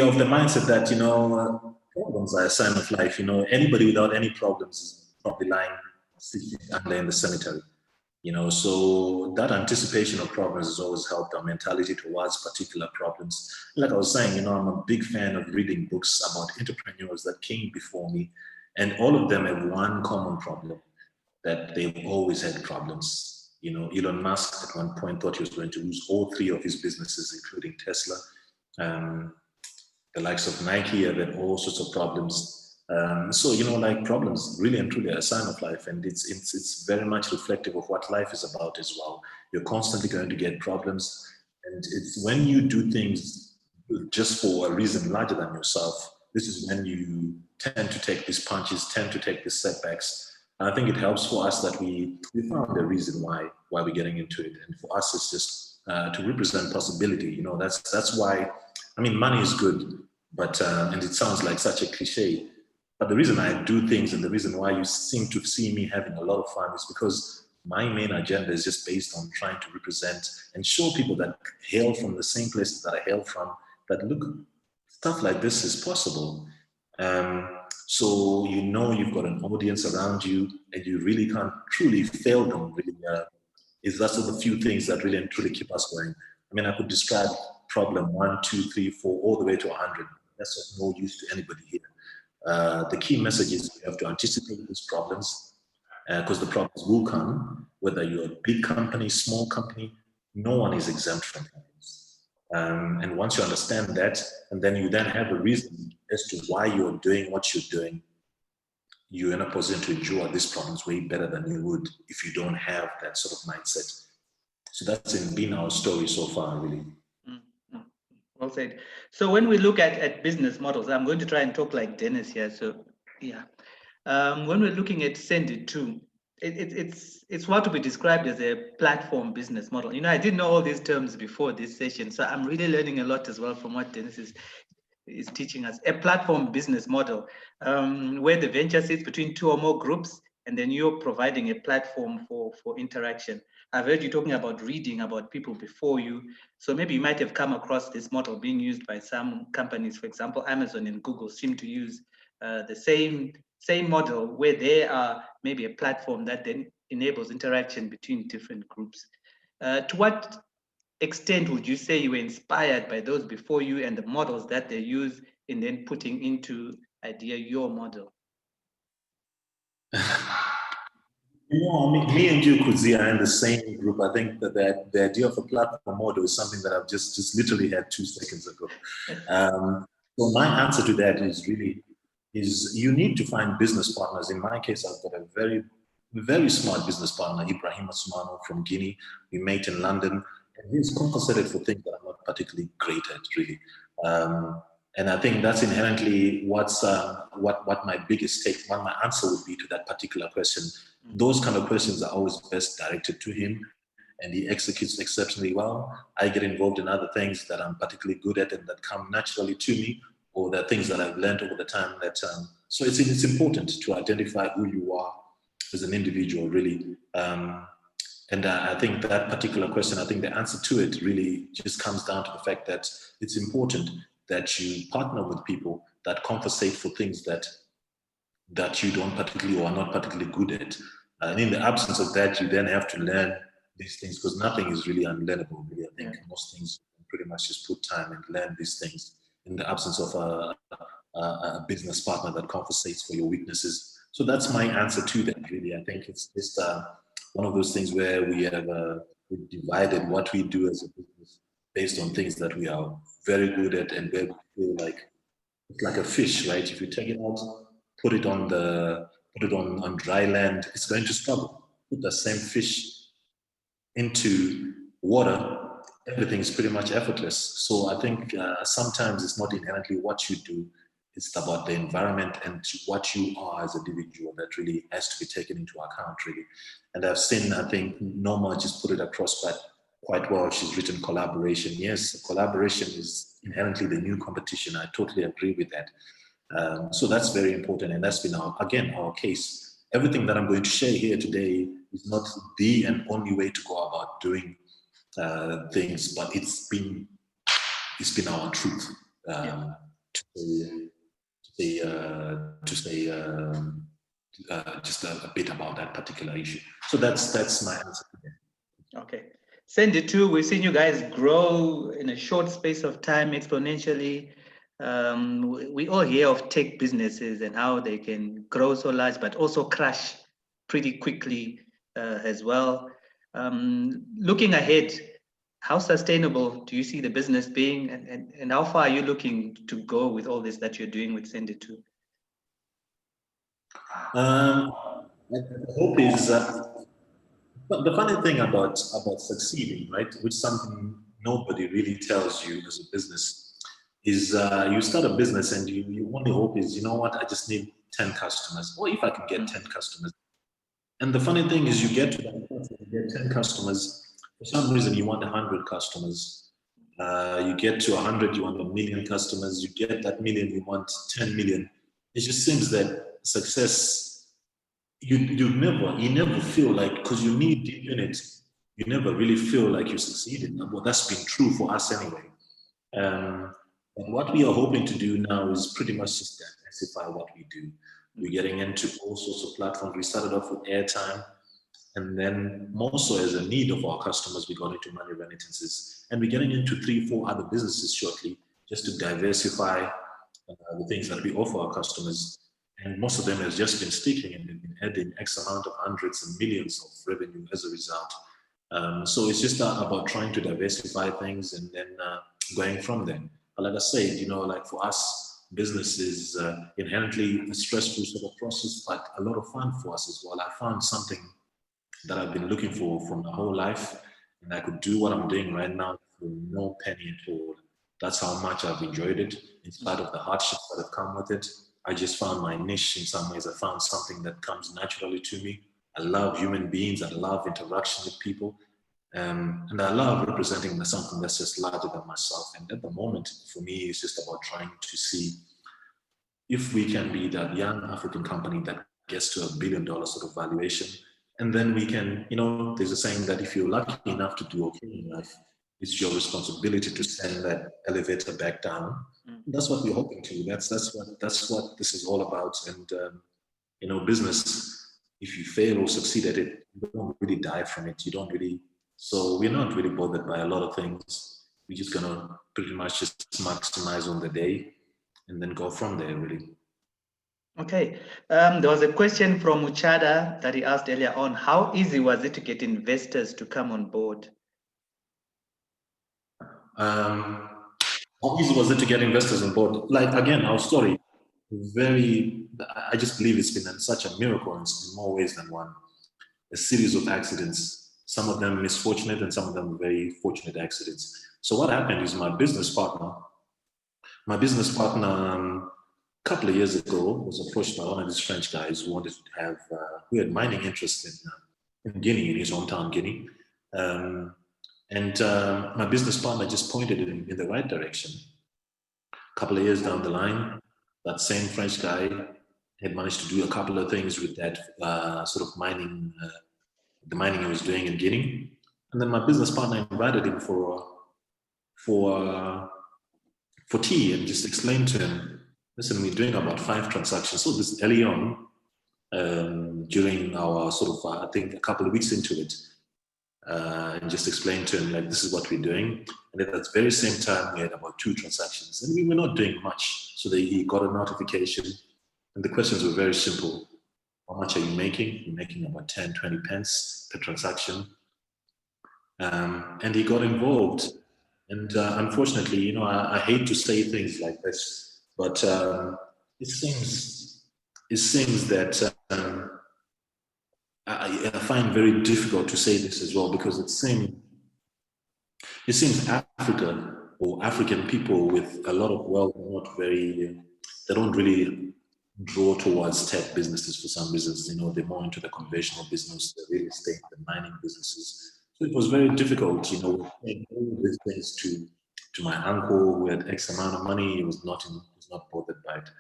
C: are of the mindset that, you know, problems are a sign of life. You know, anybody without any problems is probably lying 6 feet under in the cemetery. You know, so that anticipation of problems has always helped our mentality towards particular problems. Like I was saying, you know, I'm a big fan of reading books about entrepreneurs that came before me, And all of them have one common problem, that they've always had problems. You know, Elon Musk at one point thought he was going to lose all three of his businesses, including Tesla. The likes of Nike have had all sorts of problems. So, you know, like problems really and truly are a sign of life. And it's very much reflective of what life is about as well. You're constantly going to get problems. And it's when you do things just for a reason larger than yourself, this is when you tend to take these punches, tend to take these setbacks. And I think it helps for us that we found a reason why we're getting into it. And for us, it's just to represent possibility. You know, that's why, I mean, money is good, but, and it sounds like such a cliche, but the reason I do things and the reason why you seem to see me having a lot of fun is because my main agenda is just based on trying to represent and show people that hail from the same places that I hail from, that look, stuff like this is possible. So you know you've got an audience around you and you really can't truly fail them. Really, that's the few things that really and truly keep us going. I mean, I could describe problem 1, 2, 3, 4, all the way to 100. That's of no use to anybody here. The key message is you have to anticipate these problems because the problems will come, whether you're a big company, small company, no one is exempt from problems. And once you understand that, and then you then have a reason as to why you're doing what you're doing, you're in a position to endure these problems way better than you would if you don't have that sort of mindset. So that's been our story so far, really.
A: Well said. So when we look at business models, I'm going to try and talk like Dennis here. So yeah, when we're looking at Senditoo, it's what we described as a platform business model. You know, I didn't know all these terms before this session, so I'm really learning a lot as well from what Dennis is teaching us. A platform business model where the venture sits between two or more groups, and then you're providing a platform for interaction. I've heard you talking about reading about people before you. So maybe you might have come across this model being used by some companies. For example, Amazon and Google seem to use the same model where they are maybe a platform that then enables interaction between different groups. To what extent would you say you were inspired by those before you and the models that they use in then putting into idea your model?
C: You know, me and you, Kuzi, are in the same group. I think that the idea of a platform model is something that I've just literally had 2 seconds ago. So my answer to that is you need to find business partners. In my case, I've got a very, very smart business partner, Ibrahima Soumano from Guinea. We met in London, and he's compensated for things that I'm not particularly great at, really. And I think that's inherently what my biggest take, what my answer would be to that particular question. Those kind of questions are always best directed to him, and he executes exceptionally well. I get involved in other things that I'm particularly good at and that come naturally to me, or the things that I've learned over the time. So it's important to identify who you are as an individual, really. And I think that particular question, I think the answer to it really just comes down to the fact that it's important that you partner with people that compensate for things that you don't particularly or are not particularly good at. And in the absence of that, you then have to learn these things because nothing is really unlearnable. Really, I think most things you pretty much just put time and learn these things in the absence of a business partner that compensates for your weaknesses. So that's my answer to that, really. I think it's just one of those things where we have we've divided what we do as a business based on things that we are very good at and where we feel like it's like a fish, right? If you take it out, put it on dry land, it's going to struggle. Put the same fish into water, everything is pretty much effortless. So I think sometimes it's not inherently what you do, it's about the environment and what you are as an individual that really has to be taken into account, really. And I've seen, I think Norma just put it across quite well. She's written collaboration. Yes, collaboration is inherently the new competition. I totally agree with that. So that's very important, and that's been our case. Everything that I'm going to share here today is not the and only way to go about doing things, but it's been our truth to say just a bit about that particular issue. So that's my answer.
A: Okay. Senditoo, we've seen you guys grow in a short space of time exponentially. We all hear of tech businesses and how they can grow so large, but also crash pretty quickly as well. Looking ahead, how sustainable do you see the business being, and how far are you looking to go with all this that you're doing with Senditoo?
C: The hope is, but the funny thing about succeeding, right, which something nobody really tells you as a business, is you start a business and you only hope is, you know what, I just need 10 customers, or if I can get 10 customers. And the funny thing is you get to that point, you get 10 customers, for some reason you want 100 customers. You get to 100, you want 1,000,000 customers, you get that million, you want 10 million. It just seems that success, you never feel like, because you need deep in it, you never really feel like you succeeded. Well, that's been true for us anyway. But what we are hoping to do now is pretty much just diversify what we do. We're getting into all sorts of platforms. We started off with airtime, and then more so as a need of our customers, we got into money remittances. And we're getting into 3, 4 other businesses shortly, just to diversify the things that we offer our customers. And most of them has just been sticking and been adding X amount of hundreds and millions of revenue as a result. So it's just about trying to diversify things and then going from there. But like I said, you know, like for us, business is inherently a stressful sort of process, but a lot of fun for us as well. I found something that I've been looking for from my whole life, and I could do what I'm doing right now for no penny at all. That's how much I've enjoyed it, in spite of the hardships that have come with it. I just found my niche in some ways. I found something that comes naturally to me. I love human beings. I love interaction with people. And I love representing something that's just larger than myself. And at the moment, for me, it's just about trying to see if we can be that young African company that gets to $1 billion sort of valuation. And then we can, you know, there's a saying that if you're lucky enough to do okay in life, it's your responsibility to send that elevator back down. That's what we're hoping to. That's what this is all about. And you know, business, if you fail or succeed at it, you don't really die from it. You don't really. So we're not really bothered by a lot of things. We're just gonna pretty much just maximize on the day, and then go from there. Really.
A: Okay. There was a question from Uchada that he asked earlier on. How easy was it to get investors to come on board?
C: How easy was it to get investors on board? Like, again, our story, I just believe it's been such a miracle in more ways than one. A series of accidents, some of them misfortunate and some of them very fortunate accidents. So what happened is my business partner, a couple of years ago was approached by one of these French guys who wanted to have, who had mining interest in Guinea, in his hometown Guinea. And my business partner just pointed it in the right direction. A couple of years down the line, that same French guy had managed to do a couple of things with that sort of mining, the mining he was doing in Guinea. And then my business partner invited him for tea and just explained to him, listen, we're doing about 5 transactions. So this early on, during our sort of, I think a couple of weeks into it, and just explained to him, like, this is what we're doing. And at that very same time, we had about 2 transactions. And we were not doing much. So he got a notification. And the questions were very simple. How much are you making? You're making about 10, 20 pence per transaction. And he got involved. And unfortunately, you know, I hate to say things like this, but it seems that I find very difficult to say this as well, because it seems Africa or African people with a lot of wealth are they don't really draw towards tech businesses for some reasons. You know, they're more into the conventional business, the real estate, the mining businesses. So it was very difficult, you know, saying all these things to my uncle who had X amount of money. He was not bothered by it.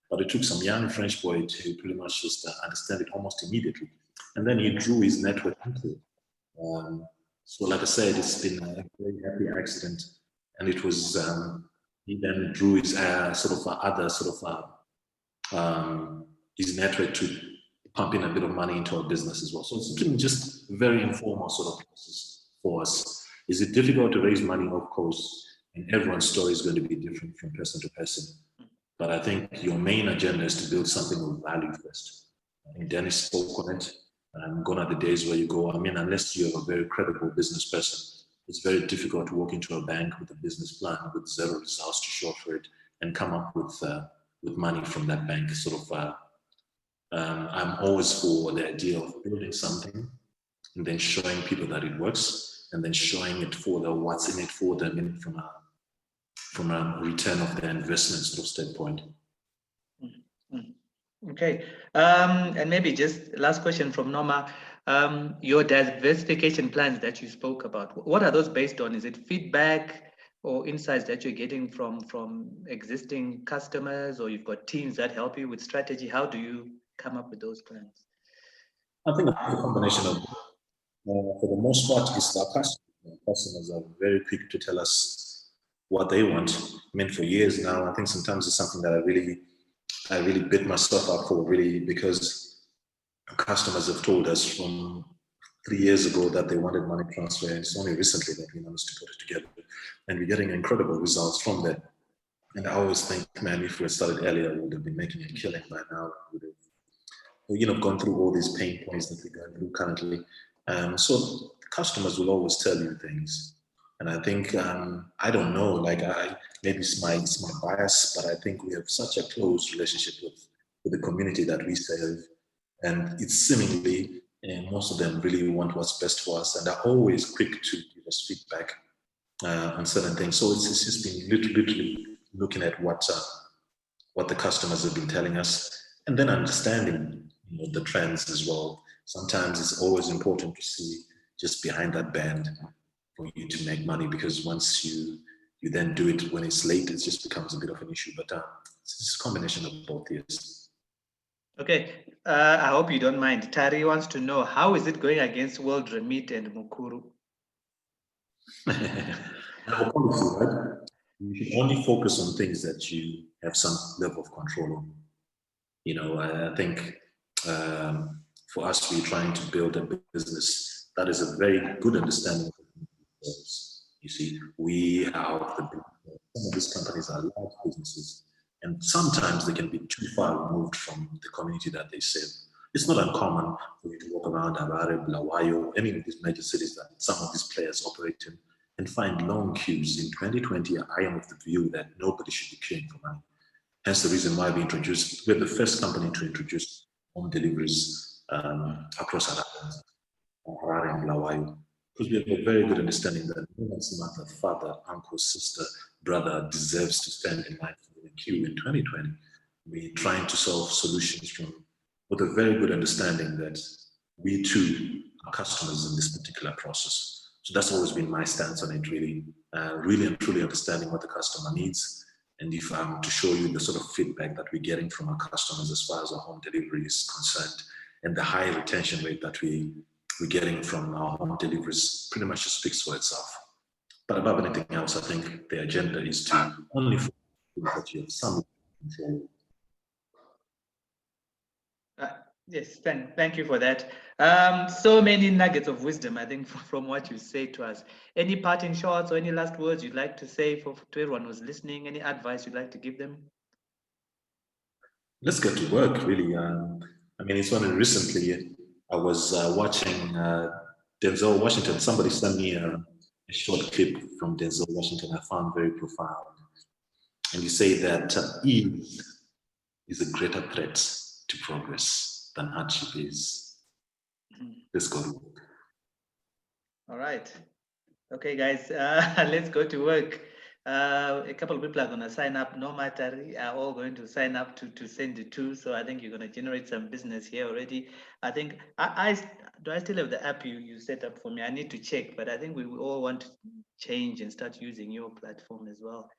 C: But it took some young French boy to pretty much just understand it almost immediately. And then he drew his network into it. So like I said, it's been a very happy accident. And it was, he then drew his his network to pump in a bit of money into our business as well. So it's been just very informal sort of process for us. Is it difficult to raise money? Of course. And everyone's story is going to be different from person to person. But I think your main agenda is to build something of value first. I think Dennis spoke on it. Gone are the days where you go, I mean, unless you're a very credible business person, it's very difficult to walk into a bank with a business plan with zero results to show for it and come up with money from that bank. I'm always for the idea of building something and then showing people that it works, and then showing it for the what's in it for them from a return of their investment sort of standpoint.
A: Okay, and maybe just last question from Norma. Your diversification plans that you spoke about, what are those based on? Is it feedback or insights that you're getting from existing customers, or you've got teams that help you with strategy? How do you come up with those plans?
C: I think a combination of, for the most part, is our customers. Our customers are very quick to tell us what they want. I mean, for years now, I think sometimes it's something that I really bit myself up for, really, because customers have told us from 3 years ago that they wanted money transfer, and it's only recently that we managed to put it together. And we're getting incredible results from that. And I always think, man, if we had started earlier, we would have been making a killing by now. We would have gone through all these pain points that we're going through currently. So customers will always tell you things. And I think, I don't know, like maybe it's my bias, but I think we have such a close relationship with the community that we serve. And it's seemingly, most of them really want what's best for us and are always quick to give us feedback on certain things. So it's just been literally looking at what the customers have been telling us, and then understanding the trends as well. Sometimes it's always important to see just behind that band for you to make money, because once you then do it when it's late, it just becomes a bit of an issue. But it's a combination of both, yes.
A: Okay, I hope you don't mind. Tari wants to know, how is it going against World Remit and Mukuru?
C: Our policy, right? You should only focus on things that you have some level of control on. I think for us, we're trying to build a business that is a very good understanding of themselves. You see, some of these companies are large businesses, and sometimes they can be too far removed from the community that they serve. It's not uncommon for you to walk around Harare, Bulawayo, any of these major cities that some of these players operate in, and find long queues. In 2020, I am of the view that nobody should be queuing for money. Hence the reason why we're the first company to introduce home deliveries across Harare and Bulawayo, because we have a very good understanding that no one's mother, father, uncle, sister, brother deserves to stand in line for the queue in 2020. We're trying to solve solutions with a very good understanding that we too are customers in this particular process. So that's always been my stance on it, really and truly understanding what the customer needs. And if I'm to show you the sort of feedback that we're getting from our customers as far as our home delivery is concerned, and the high retention rate that we're getting from our home deliveries, pretty much just speaks for itself. But above anything else, I think the agenda is to only focus on things that you have some control.
A: Yes, thank you for that. So many nuggets of wisdom, I think, from what you say to us. Any parting shots or any last words you'd like to say to everyone who's listening? Any advice you'd like to give them?
C: Let's get to work, really. I mean, it's funny, recently I was watching Denzel Washington. Somebody sent me a short clip from Denzel Washington I found very profound. And you say that ease is a greater threat to progress than hardship is. Let's go to work.
A: All right. Okay, guys, let's go to work. A couple of people are going to sign up. No matter, are all going to sign up to Senditoo. So I think you're going to generate some business here already. I think I still have the app you set up for me? I need to check, but I think we all want to change and start using your platform as well.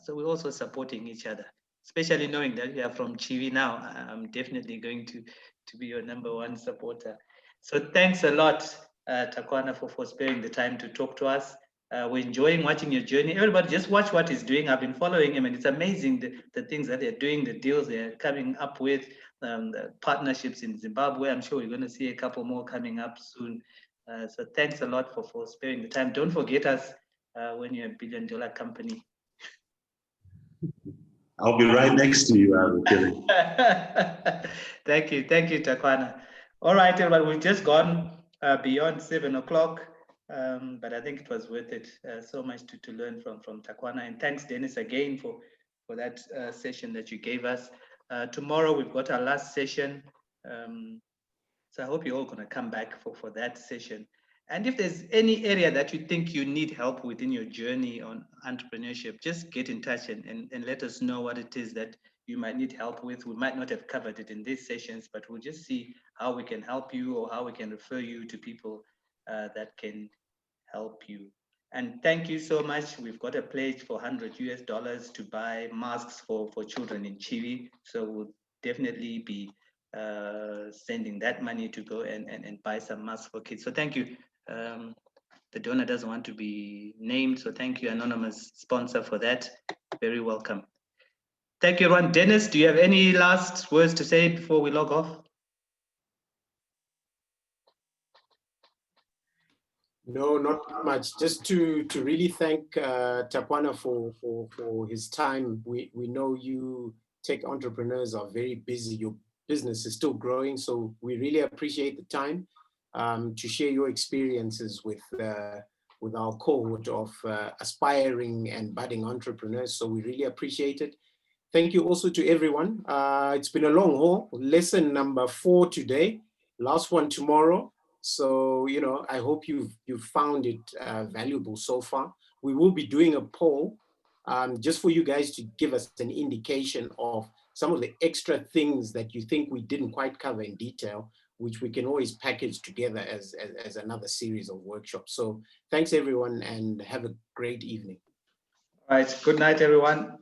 A: So we're also supporting each other, especially knowing that you are from Chiwi now. I'm definitely going to be your #1 supporter. So thanks a lot, Takwana, for sparing the time to talk to us. We're enjoying watching your journey. Everybody just watch what he's doing. I've been following him, and it's amazing the things that they're doing, the deals they're coming up with, the partnerships in Zimbabwe. I'm sure we're going to see a couple more coming up soon. So thanks a lot for sparing the time. Don't forget us when you're a billion-dollar company.
C: I'll be right next to you, Kelly.
A: Thank you, Takwana. All right, everyone, we've just gone beyond 7 o'clock, but I think it was worth it. So much to learn from Takwana, and thanks, Dennis, again for that session that you gave us. Tomorrow we've got our last session, so I hope you're all going to come back for that session. And if there's any area that you think you need help within your journey on entrepreneurship, just get in touch and let us know what it is that you might need help with. We might not have covered it in these sessions, but we'll just see how we can help you or how we can refer you to people that can help you. And thank you so much. We've got a pledge for $100 to buy masks for children in Chiwi. So we'll definitely be sending that money to go and buy some masks for kids. So thank you. The donor doesn't want to be named, so thank you, anonymous sponsor, for that. Very welcome. Thank you, everyone. Dennis, do you have any last words to say before we log off?
B: No, not much. Just to really thank Takwana for his time. We know you tech entrepreneurs are very busy. Your business is still growing, so we really appreciate the time to share your experiences with our cohort of aspiring and budding entrepreneurs. So we really appreciate it. Thank you also to everyone. It's been a long haul. Lesson number 4 today, last one tomorrow. So, you know, I hope you've found it valuable so far. We will be doing a poll just for you guys to give us an indication of some of the extra things that you think we didn't quite cover in detail, which we can always package together as another series of workshops. So thanks everyone and have a great evening.
A: All right, good night everyone.